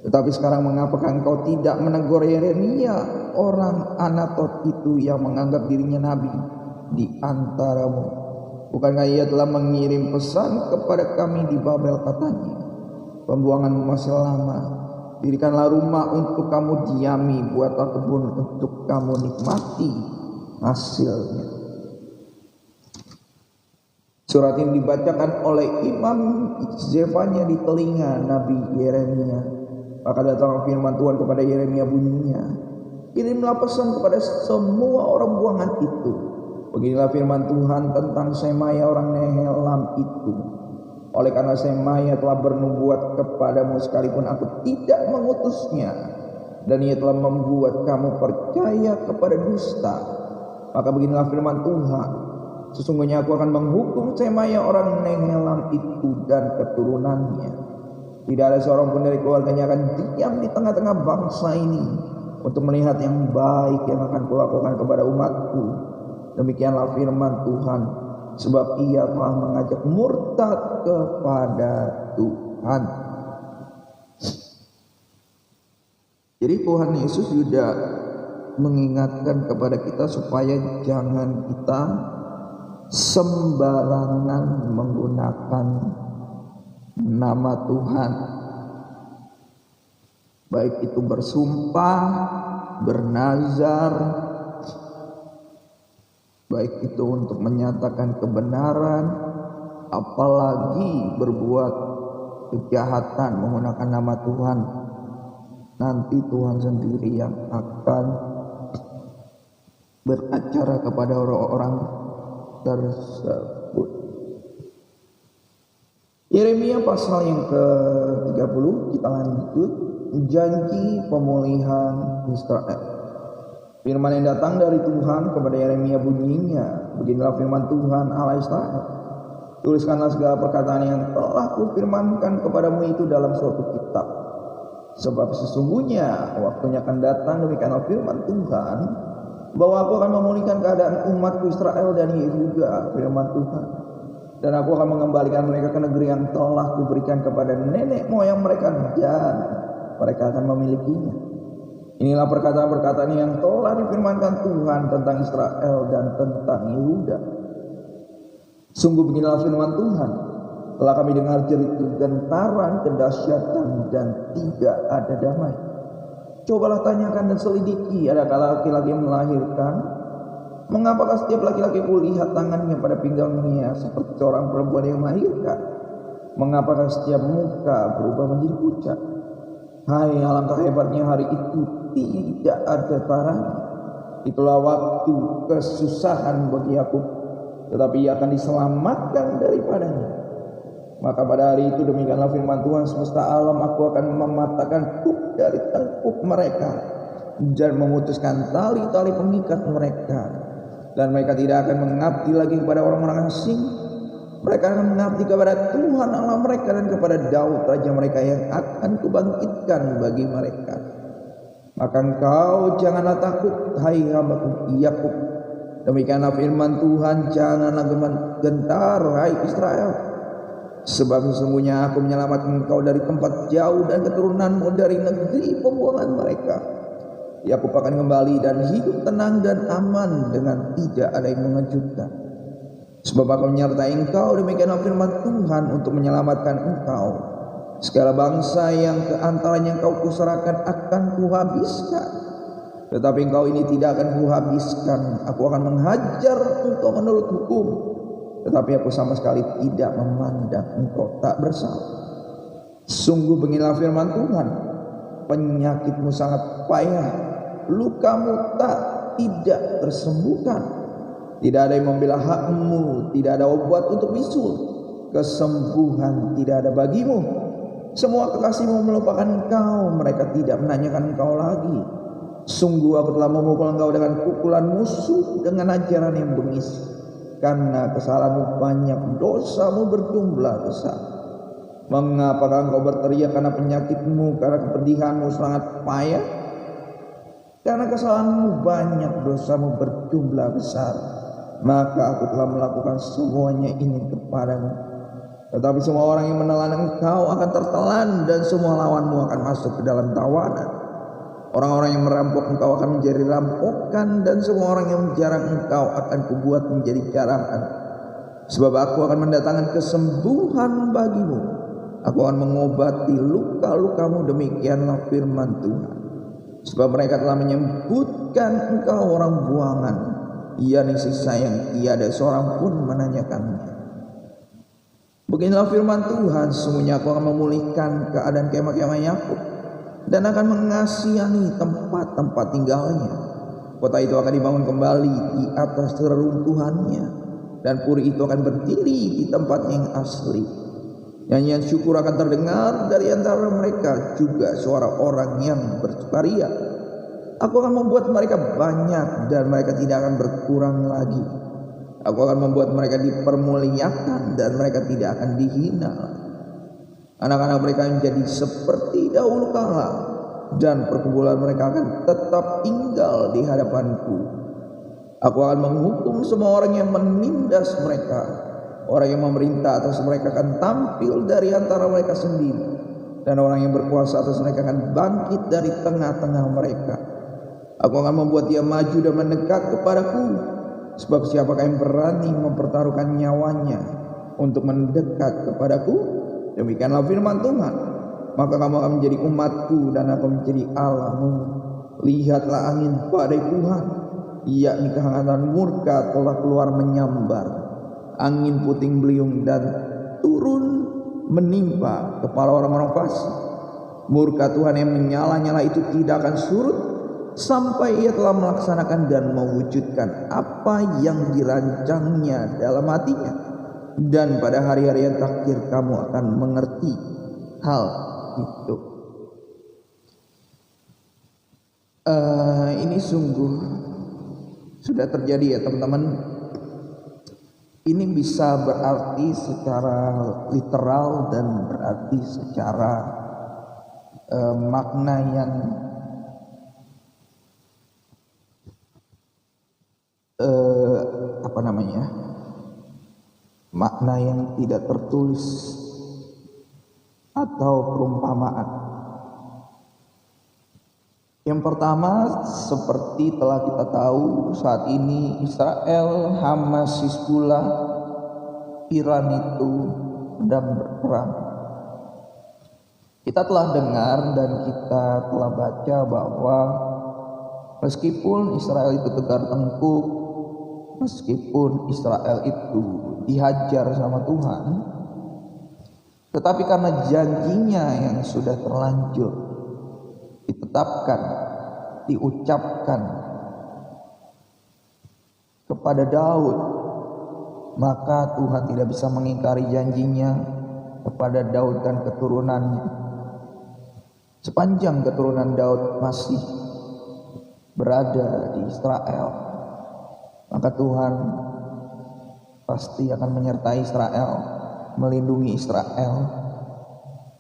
Tetapi sekarang mengapakah engkau tidak menegur Yeremia orang Anatot itu yang menganggap dirinya nabi di antaramu? Bukankah ia telah mengirim pesan kepada kami di Babel, katanya, pembuanganmu masih lama, dirikanlah rumah untuk kamu diami, buatlah kebun untuk kamu nikmati hasilnya. Surat ini dibacakan oleh Imam Zefanya di telinga Nabi Yeremia. Maka datang firman Tuhan kepada Yeremia bunyinya, kirimlah pesan kepada semua orang buangan itu. Beginilah firman Tuhan tentang Semaya orang Nehelam itu. Oleh karena Semaya telah bernubuat kepadamu sekalipun aku tidak mengutusnya, dan ia telah membuat kamu percaya kepada dusta, maka beginilah firman Tuhan, sesungguhnya aku akan menghukum Semaya orang Nehelam itu dan keturunannya. Tidak ada seorang pun dari keluarganya akan diam di tengah-tengah bangsa ini untuk melihat yang baik yang akan kulakukan kepada umatku. Demikianlah firman Tuhan, sebab ia telah mengajak murtad kepada Tuhan. Jadi Tuhan Yesus juga mengingatkan kepada kita supaya jangan kita sembarangan menggunakan nama Tuhan, baik itu bersumpah, bernazar, baik itu untuk menyatakan kebenaran, apalagi berbuat kejahatan menggunakan nama Tuhan. Nanti Tuhan sendiri yang akan beracara kepada orang-orang tersebut. Yeremia pasal yang ke-30, kita lanjut. Janji pemulihan Israel. Firman yang datang dari Tuhan kepada Yeremia bunyinya, beginilah firman Tuhan Allah Israel. Tuliskanlah segala perkataan yang telah kufirmankan kepadamu itu dalam suatu kitab. Sebab sesungguhnya waktunya akan datang, demikianlah firman Tuhan, bahwa aku akan memulihkan keadaan umatku Israel dan Yehuda, firman Tuhan. Dan aku akan mengembalikan mereka ke negeri yang telah kuberikan kepada nenek moyang mereka, dan mereka akan memilikinya. Inilah perkataan-perkataan yang telah difirmankan Tuhan tentang Israel dan tentang Yehuda. Sungguh beginilah firman Tuhan, telah kami dengar jerit gentaran, kedahsyatan, dan tidak ada damai. Cobalah tanyakan dan selidiki, adakah laki-laki yang melahirkan? Mengapakah setiap laki-laki kulihat tangannya pada pinggangnya seperti seorang perempuan yang melahirkan? Mengapakah setiap muka berubah menjadi pucat? Hai, alangkah hebatnya hari itu, tidak ada taranya. Itulah waktu kesusahan bagi Yakub, tetapi ia akan diselamatkan daripadanya. Maka pada hari itu demikianlah firman Tuhan semesta alam, aku akan mematahkan kuk dari tengkuk mereka dan memutuskan tali-tali pengikat mereka, dan mereka tidak akan mengabdi lagi kepada orang-orang asing. Mereka akan mengabdi kepada Tuhan Allah mereka dan kepada Daud raja mereka yang akan kubangkitkan bagi mereka. Maka engkau janganlah takut, hai hambaku Yakub. Demikianlah firman Tuhan, janganlah gentar, hai Israel. Sebab sesungguhnya aku menyelamatkan engkau dari tempat jauh dan keturunanmu dari negeri pembuangan mereka. Yakub akan kembali dan hidup tenang dan aman dengan tidak ada yang mengejutkan. Sebab aku menyertai engkau, demikianlah firman Tuhan, untuk menyelamatkan engkau. Segala bangsa yang keantaranya engkau kuserahkan akan kuhabiskan. Tetapi engkau ini tidak akan kuhabiskan. Aku akan menghajar engkau menurut hukum. Tetapi aku sama sekali tidak memandang engkau tak bersalah. Sungguh beginilah firman Tuhan, penyakitmu sangat payah, lukamu tidak tersembuhkan. Tidak ada yang membela hakmu, tidak ada obat untuk bisul, kesembuhan tidak ada bagimu. Semua kekasihmu melupakan engkau, mereka tidak menanyakan engkau lagi. Sungguh aku telah memukul engkau dengan pukulan musuh, dengan ajaran yang bengis. Karena kesalahanmu banyak, dosamu berjumlah besar. Mengapakah engkau berteriak karena penyakitmu, karena kepedihanmu sangat payah? Karena kesalahanmu banyak, dosamu berjumlah besar. Maka aku telah melakukan semuanya ini kepadamu. Tetapi semua orang yang menelan engkau akan tertelan, dan semua lawanmu akan masuk ke dalam tawanan. Orang-orang yang merampok engkau akan menjadi rampokan, dan semua orang yang menjarah engkau akan kubuat menjadi jarahan. Sebab aku akan mendatangkan kesembuhan bagimu, aku akan mengobati luka-lukamu, demikianlah firman Tuhan. Sebab mereka telah menyebutkan engkau orang buangan, yakni sisa yang tiada seorang pun menanyakannya. Beginilah firman Tuhan, sesungguhnya aku akan memulihkan keadaan kemah-kemah Yakub, dan akan mengasihani tempat-tempat tinggalnya. Kota itu akan dibangun kembali di atas reruntuhannya, dan puri itu akan berdiri di tempatnya yang asli. Nyanyian syukur akan terdengar dari antara mereka, juga suara orang yang bersukaria. Aku akan membuat mereka banyak, dan mereka tidak akan berkurang lagi. Aku akan membuat mereka dipermuliakan, dan mereka tidak akan dihina. Anak-anak mereka menjadi seperti dahulu kala, dan perkumpulan mereka akan tetap tinggal di hadapanku. Aku akan menghukum semua orang yang menindas mereka. Orang yang memerintah atas mereka akan tampil dari antara mereka sendiri, dan orang yang berkuasa atas mereka akan bangkit dari tengah-tengah mereka. Aku akan membuat dia maju dan mendekat kepadaku, Sebab siapakah yang berani mempertaruhkan nyawanya untuk mendekat kepadaku? Demikianlah firman Tuhan. Maka kamu akan menjadi umatku dan aku menjadi Allahmu. Lihatlah angin badai Tuhan, yakni kehangatan murka telah keluar menyambar. Angin puting beliung dan turun menimpa kepala orang-orang fasik. Murka Tuhan yang menyala-nyala itu tidak akan surut sampai ia telah melaksanakan dan mewujudkan apa yang dirancangnya dalam hatinya. Dan pada hari-hari yang terakhir kamu akan mengerti hal itu. Ini sungguh sudah terjadi ya teman-teman. Ini bisa berarti secara literal dan berarti secara makna yang makna yang tidak tertulis atau perumpamaan. Yang pertama, seperti telah kita tahu, saat ini Israel, Hamas, Hizbullah, Iran itu sedang berperang. Kita telah dengar dan kita telah baca bahwa meskipun Israel itu tegar tengkuk, meskipun Israel itu dihajar sama Tuhan, tetapi karena janjinya yang sudah terlanjur ditetapkan, diucapkan kepada Daud, maka Tuhan tidak bisa mengingkari janjinya kepada Daud dan keturunannya. Sepanjang keturunan Daud masih berada di Israel, maka Tuhan pasti akan menyertai Israel, melindungi Israel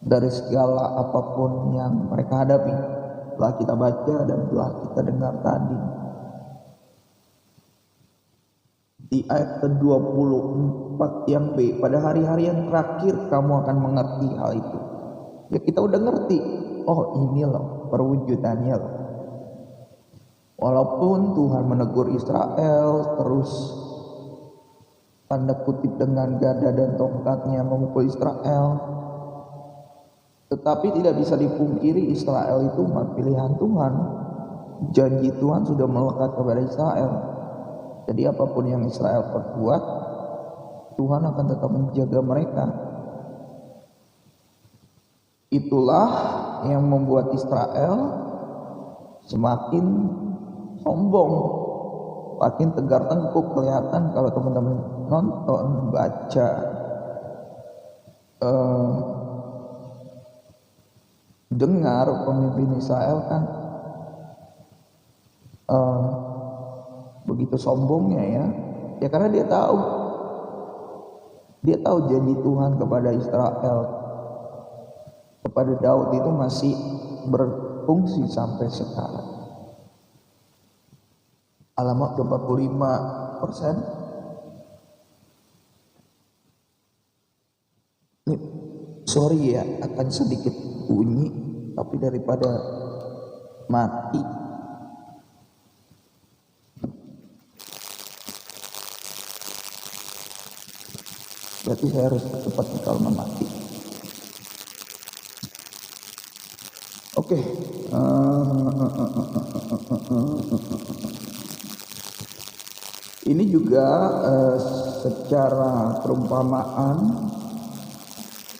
dari segala apapun yang mereka hadapi. Telah kita baca dan telah kita dengar tadi di ayat ke-24 yang B, pada hari-hari yang terakhir kamu akan mengerti hal itu. Ya, kita udah ngerti, oh ini loh perwujudannya loh. Walaupun Tuhan menegur Israel terus tanda kutip dengan gada dan tongkatnya memukul Israel, tetapi tidak bisa dipungkiri Israel itu umat pilihan Tuhan. Janji Tuhan sudah melekat kepada Israel. Jadi apapun yang Israel perbuat, Tuhan akan tetap menjaga mereka. Itulah yang membuat Israel semakin sombong, makin tegar tengkuk. Kelihatan kalau teman-teman nonton, baca dengar pemimpin Israel kan begitu sombongnya ya karena dia tahu janji Tuhan kepada Israel, kepada Daud itu masih berfungsi sampai sekarang. Alamat 25%. Ini sorry ya, akan sedikit bunyi, tapi daripada mati, berarti saya harus cepat kalau mati. Oke. Ini juga secara perumpamaan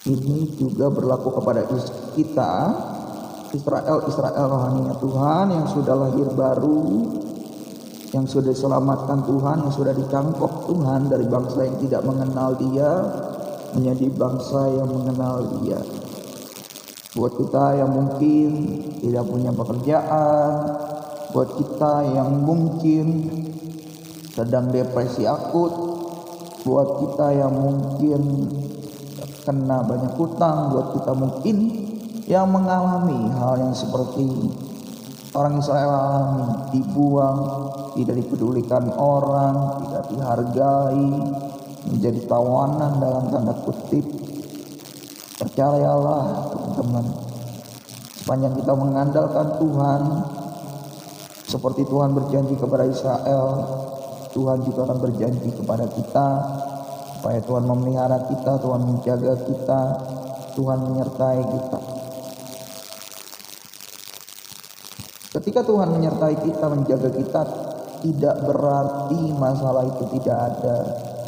ini juga berlaku kepada kita, Israel rohaninya Tuhan yang sudah lahir baru, yang sudah diselamatkan Tuhan, yang sudah dicangkok Tuhan dari bangsa yang tidak mengenal Dia menjadi bangsa yang mengenal Dia. Buat kita yang mungkin tidak punya pekerjaan, buat kita yang mungkin sedang depresi akut, buat kita yang mungkin kena banyak hutang, buat kita mungkin yang mengalami hal yang seperti orang Israel alami, dibuang, tidak dipedulikan orang, tidak dihargai, menjadi tawanan dalam tanda kutip. Percayalah teman-teman, sepanjang kita mengandalkan Tuhan seperti Tuhan berjanji kepada Israel, Tuhan juga akan berjanji kepada kita supaya Tuhan memelihara kita, Tuhan menjaga kita, Tuhan menyertai kita. Ketika Tuhan menyertai kita, menjaga kita, tidak berarti masalah itu tidak ada.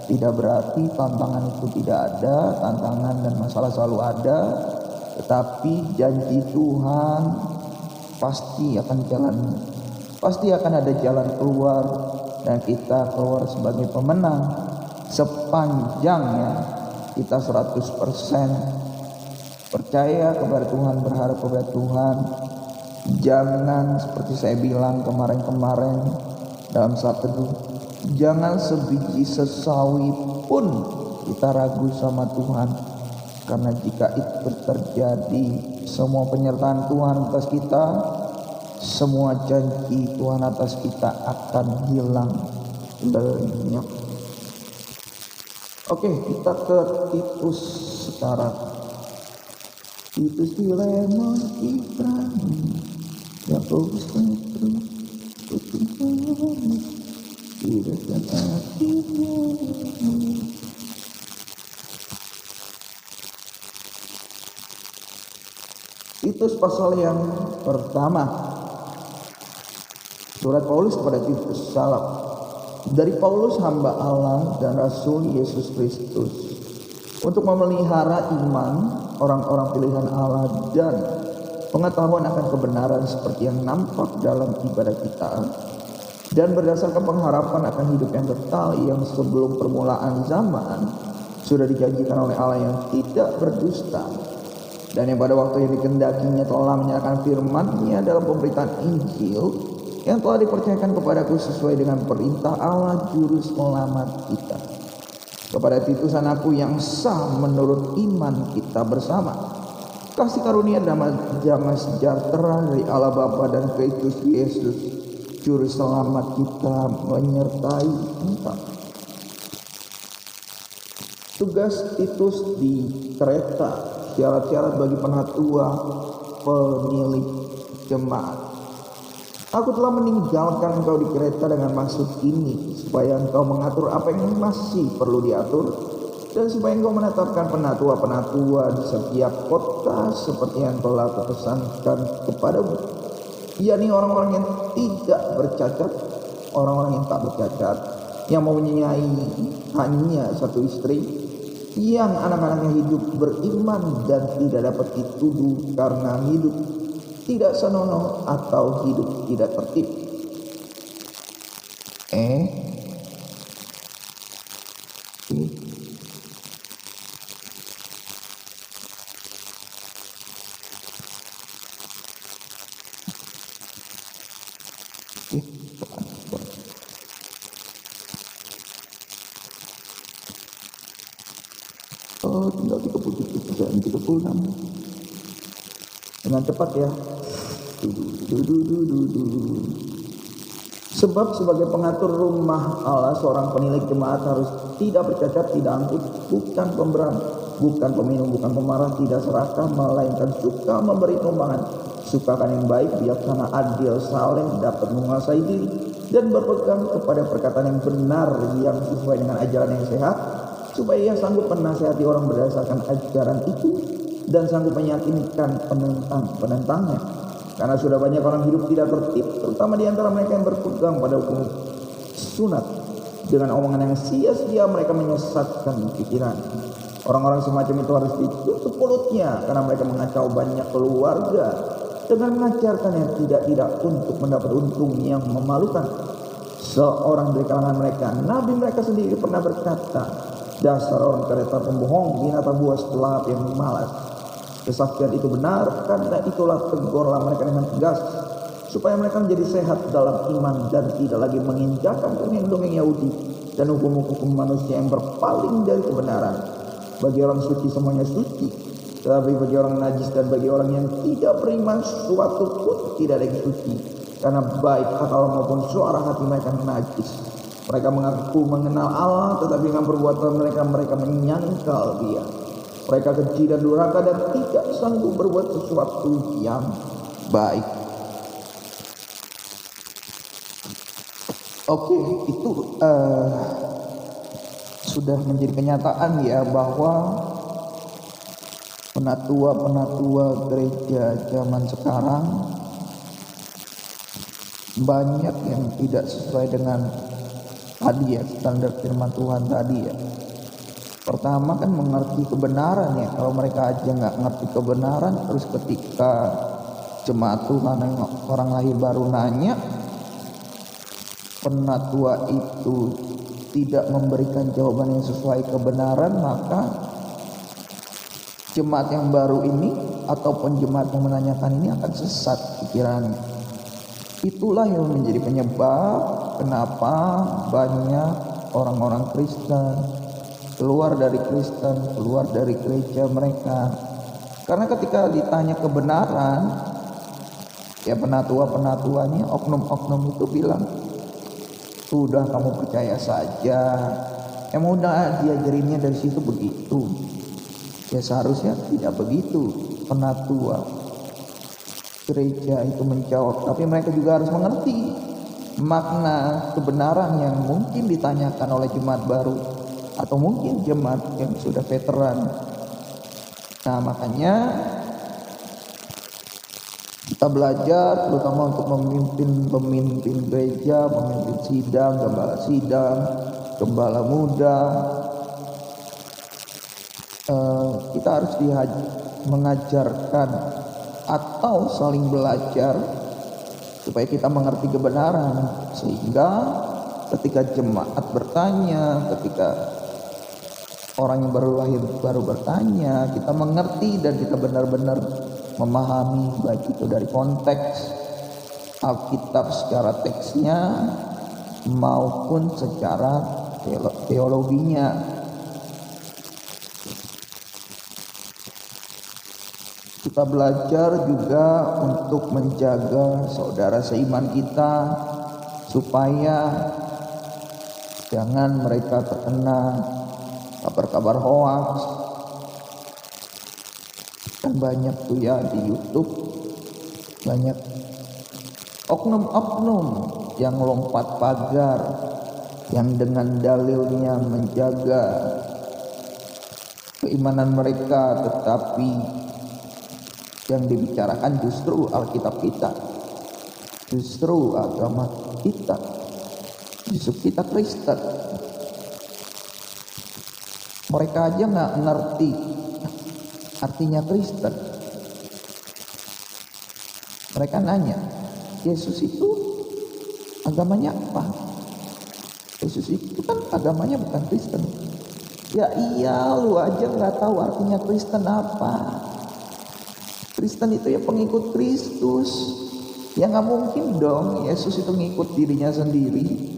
Tidak berarti tantangan itu tidak ada, tantangan dan masalah selalu ada. Tetapi janji Tuhan pasti akan ada jalan keluar, dan kita keluar sebagai pemenang sepanjangnya kita 100% percaya kepada Tuhan, berharap kepada Tuhan. Jangan seperti saya bilang kemarin dalam saat teduh, jangan sebiji sesawi pun kita ragu sama Tuhan. Karena jika itu terjadi, semua penyertaan Tuhan atas kita, semua janji Tuhan atas kita akan hilang lenyap. Oke, kita ke Titus sekarang. Titus, Filemon, Ibrani, Yakobus, Petrus, Yudas dan akhirnya Titus pasal yang pertama. Surat Paulus kepada Titus, salam dari Paulus, hamba Allah dan Rasul Yesus Kristus, untuk memelihara iman orang-orang pilihan Allah dan pengetahuan akan kebenaran seperti yang nampak dalam ibadah kita, dan berdasarkan pengharapan akan hidup yang kekal yang sebelum permulaan zaman sudah dijanjikan oleh Allah yang tidak berdusta, dan yang pada waktu yang dikehendakinya telah menyatakan firman-Nya dalam pemberitaan Injil yang telah dipercayakan kepadaku sesuai dengan perintah Allah Juru Selamat kita. Kepada Titus, anakku yang sah menurut iman kita bersama, kasih karunia damai sejahtera dari Allah Bapa dan Kristus Yesus Juru Selamat kita menyertai engkau. Tugas Titus di Kreta, syarat-syarat bagi penatua penilik jemaat. Aku telah meninggalkan engkau di Kreta dengan maksud ini, supaya engkau mengatur apa yang masih perlu diatur, dan supaya engkau menetapkan penatua-penatua di setiap kota seperti yang telah kupesankan kepadamu, yakni orang-orang yang tidak bercacat, orang-orang yang tak bercacat, yang mempunyai hanya satu istri, yang anak-anaknya hidup beriman dan tidak dapat dituduh karena hidup tidak senonoh atau hidup tidak tertib. Tinggal 36 dengan cepat ya. Sebab sebagai pengatur rumah Allah, seorang penilik jemaat harus tidak bercacat, tidak angkuh, bukan pemberani, bukan peminum, bukan pemarah, tidak serakah, melainkan suka memberi tumpangan, sukakan yang baik, bijaksana, adil, saleh, dapat menguasai diri, dan berpegang kepada perkataan yang benar yang sesuai dengan ajaran yang sehat, supaya ia sanggup menasihati orang berdasarkan ajaran itu, dan sanggup meyakinkan penentangnya. Karena sudah banyak orang hidup tidak tertib, terutama di antara mereka yang berpegang pada hukum sunat. Dengan omongan yang sia-sia mereka menyesatkan pikiran. Orang-orang semacam itu harus ditutup mulutnya, karena mereka mengacau banyak keluarga dengan mengajarkan yang tidak untuk mendapat untung yang memalukan. Seorang dari kalangan mereka, nabi mereka sendiri, pernah berkata, dasar orang Kreta pembohong, binatang buas, pelahap yang malas. Kesaksian itu benar, karena itulah tegurlah mereka dengan tegas, supaya mereka menjadi sehat dalam iman dan tidak lagi menginjakan dongeng-dongeng Yahudi dan hukum-hukum manusia yang berpaling dari kebenaran. Bagi orang suci semuanya suci, tetapi bagi orang najis dan bagi orang yang tidak beriman suatu pun tidak ada yang suci, karena baik akal maupun suara hati mereka najis. Mereka mengaku mengenal Allah, tetapi dengan perbuatan mereka menyangkal Dia. Mereka keji dan durhaka dan tidak sanggup berbuat sesuatu yang baik. Oke, itu sudah menjadi kenyataan ya, bahwa penatua gereja zaman sekarang banyak yang tidak sesuai dengan tadi ya, standar firman Tuhan tadi ya. Pertama kan mengerti kebenaran ya. Kalau mereka aja nggak ngerti kebenaran, terus ketika jemaat Tuhan yang orang lahir baru nanya, penatua itu tidak memberikan jawaban yang sesuai kebenaran, maka jemaat yang baru ini ataupun jemaat yang menanyakan ini akan sesat pikirannya. Itulah yang menjadi penyebab kenapa banyak orang-orang Kristen keluar dari gereja mereka. Karena ketika ditanya kebenaran, ya penatua-penatuanya, oknum-oknum itu bilang, "Sudah, kamu percaya saja. Emang udah diajarinnya dari situ begitu." Ya seharusnya tidak begitu penatua gereja itu menjawab, tapi mereka juga harus mengerti makna kebenaran yang mungkin ditanyakan oleh jemaat baru atau mungkin jemaat yang sudah veteran. Nah, makanya kita belajar terutama untuk pemimpin gereja, pemimpin sidang, gembala muda. Kita harus mengajarkan atau saling belajar supaya kita mengerti kebenaran, sehingga ketika jemaat bertanya, ketika orang yang baru lahir baru bertanya, kita mengerti dan kita benar-benar memahami, baik itu dari konteks Alkitab secara teksnya maupun secara teologinya. Kita belajar juga untuk menjaga saudara seiman kita supaya jangan mereka terkena kabar-kabar hoax. Kan banyak tuh ya di YouTube, banyak oknum-oknum yang lompat pagar, yang dengan dalilnya menjaga keimanan mereka, tetapi yang dibicarakan justru Alkitab kita, justru agama kita, justru kita Kristen. Mereka aja nggak ngerti artinya Kristen. Mereka nanya, Yesus itu agamanya apa? Yesus itu kan agamanya bukan Kristen. Ya iya, lu aja nggak tahu artinya Kristen apa. Kristen itu ya pengikut Kristus. Ya nggak mungkin dong Yesus itu ngikut dirinya sendiri.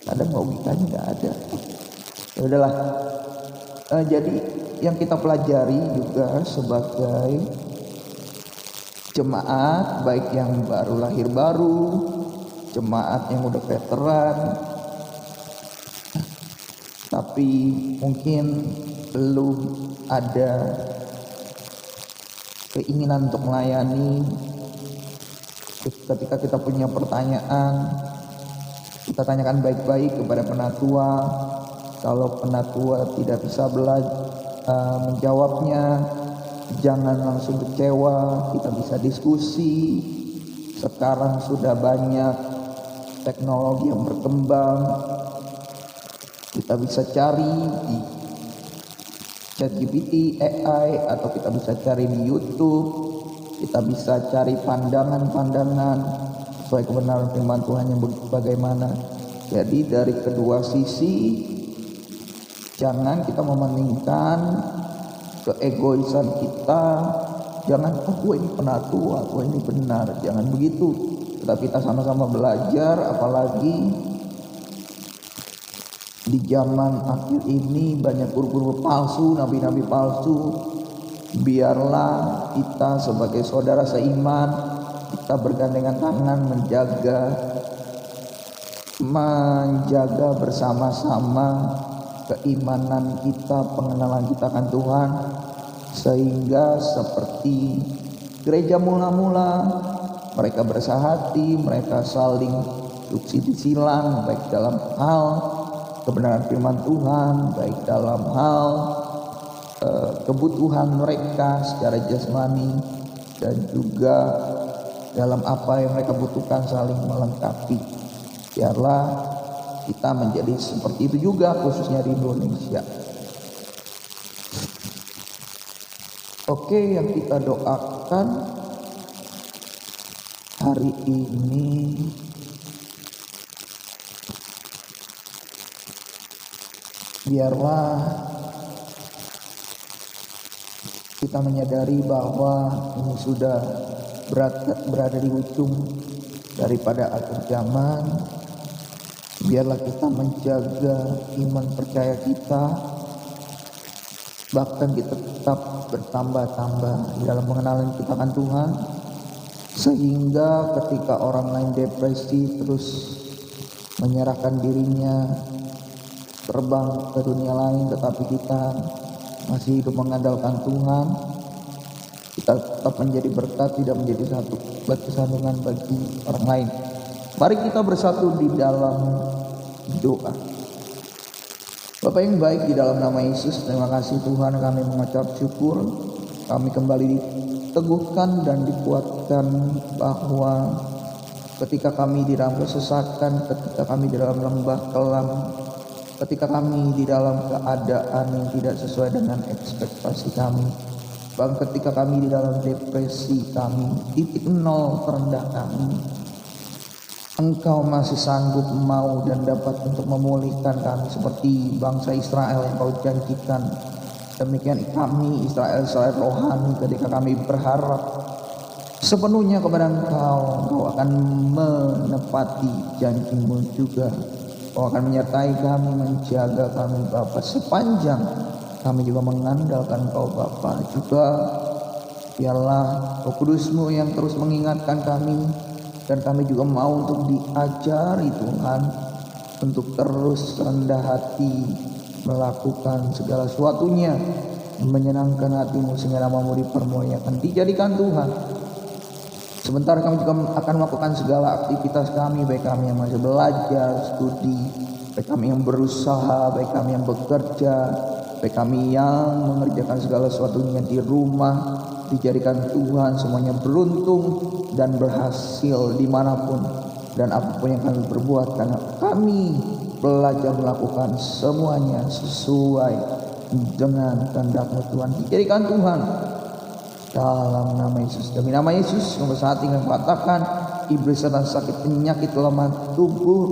Kadang logikanya nggak ada. Ya udahlah. Jadi yang kita pelajari juga sebagai jemaat, baik yang baru lahir baru, jemaat yang udah veteran, tapi mungkin belum ada keinginan untuk melayani. Ketika kita punya pertanyaan, kita tanyakan baik-baik kepada penatua. Kalau penatua tidak bisa menjawabnya, jangan langsung kecewa. Kita bisa diskusi. Sekarang sudah banyak teknologi yang berkembang. Kita bisa cari di ChatGPT, AI, atau kita bisa cari di YouTube. Kita bisa cari pandangan-pandangan sesuai kebenaran firman Tuhan yang bagaimana. Jadi dari kedua sisi, jangan kita mementingkan keegoisan kita. Jangan, gue ini penatua, gue ini benar. Jangan begitu. Tetapi kita sama-sama belajar, apalagi di zaman akhir ini banyak guru-guru palsu, nabi-nabi palsu. Biarlah kita sebagai saudara seiman, kita bergandengan tangan menjaga bersama-sama keimanan kita, pengenalan kita akan Tuhan, sehingga seperti gereja mula-mula, mereka bersahati, mereka saling instruksi disilang, baik dalam hal kebenaran firman Tuhan, baik dalam hal kebutuhan mereka secara jasmani, dan juga dalam apa yang mereka butuhkan saling melengkapi. Biarlah kita menjadi seperti itu juga, khususnya di Indonesia. Oke, yang kita doakan hari ini biarlah kita menyadari bahwa ini sudah berada di ujung daripada akhir zaman. Biarlah kita menjaga iman percaya kita, bahkan kita tetap bertambah-tambah di dalam mengenal kita akan Tuhan, sehingga ketika orang lain depresi terus menyerahkan dirinya terbang ke dunia lain, tetapi kita masih hidup mengandalkan Tuhan, kita tetap menjadi berkat, tidak menjadi satu batu sandungan bagi orang lain. Mari kita bersatu di dalam doa. Bapa yang baik, di dalam nama Yesus, terima kasih Tuhan, kami mengucap syukur, kami kembali diteguhkan dan dikuatkan bahwa ketika kami di dalam kesesakan, ketika kami di dalam lembah kelam, ketika kami di dalam keadaan yang tidak sesuai dengan ekspektasi kami, bahkan ketika kami di dalam depresi kami, titik nol terendah kami, Engkau masih sanggup, mau dan dapat untuk memulihkan kami seperti bangsa Israel yang Kau janjikan. Demikian kami Israel rohani, ketika kami berharap sepenuhnya kepada Engkau akan menepati janji-Mu juga. Kau akan menyertai kami, menjaga kami Bapa, sepanjang kami juga mengandalkan Kau Bapa. Juga biarlah Roh Kudus-Mu yang terus mengingatkan kami, dan kami juga mau untuk diajari Tuhan, untuk terus rendah hati melakukan segala sesuatunya menyenangkan hati-Mu, sehingga nama-Mu dipermuliakan, dijadikan Tuhan. Sebentar kami juga akan melakukan segala aktivitas kami, baik kami yang masih belajar, studi, baik kami yang berusaha, baik kami yang bekerja, baik kami yang mengerjakan segala sesuatunya di rumah, dijadikan Tuhan semuanya beruntung dan berhasil dimanapun dan apapun yang kami perbuat, karena kami belajar melakukan semuanya sesuai dengan kehendak-Mu Tuhan. Dijadikan Tuhan dalam nama Yesus. Demi nama Yesus, nomor saat ini katakan iblis serta sakit penyakit lemah tubuh,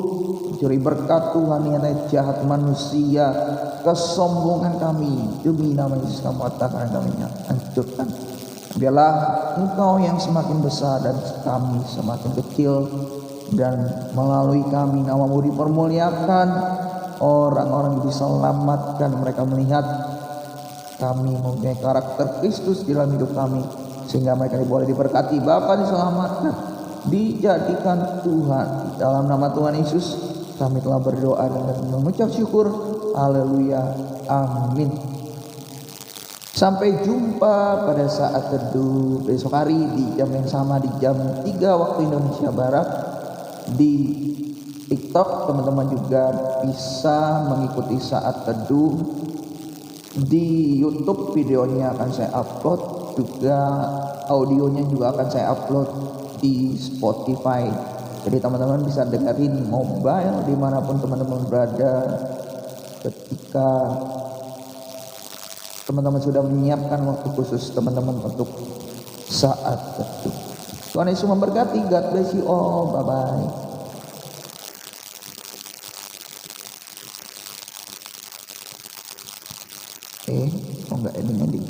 mencuri berkat Tuhan, niat jahat manusia, kesombongan kami, demi nama Yesus kami katakan, kami hancurkan. Biarlah Engkau yang semakin besar dan kami semakin kecil, dan melalui kami nama-Mu dipermuliakan, orang-orang diselamatkan, mereka melihat kami mempunyai karakter Kristus di dalam hidup kami, sehingga mereka boleh diberkati, Bapa diselamatkan, dijadikan Tuhan. Dalam nama Tuhan Yesus kami telah berdoa dan mengucap syukur. Haleluya, amin. Sampai jumpa pada saat teduh besok hari di jam yang sama, di jam 3 waktu Indonesia Barat. Di TikTok teman-teman juga bisa mengikuti saat teduh. Di YouTube videonya akan saya upload, juga audionya juga akan saya upload di Spotify. Jadi teman-teman bisa dengerin mobile dimanapun teman-teman berada, ketika teman-teman sudah menyiapkan waktu khusus teman-teman untuk saat teduh. Tuhan Yesus memberkati. God bless you all. Bye-bye. Kok nggak ending-ending?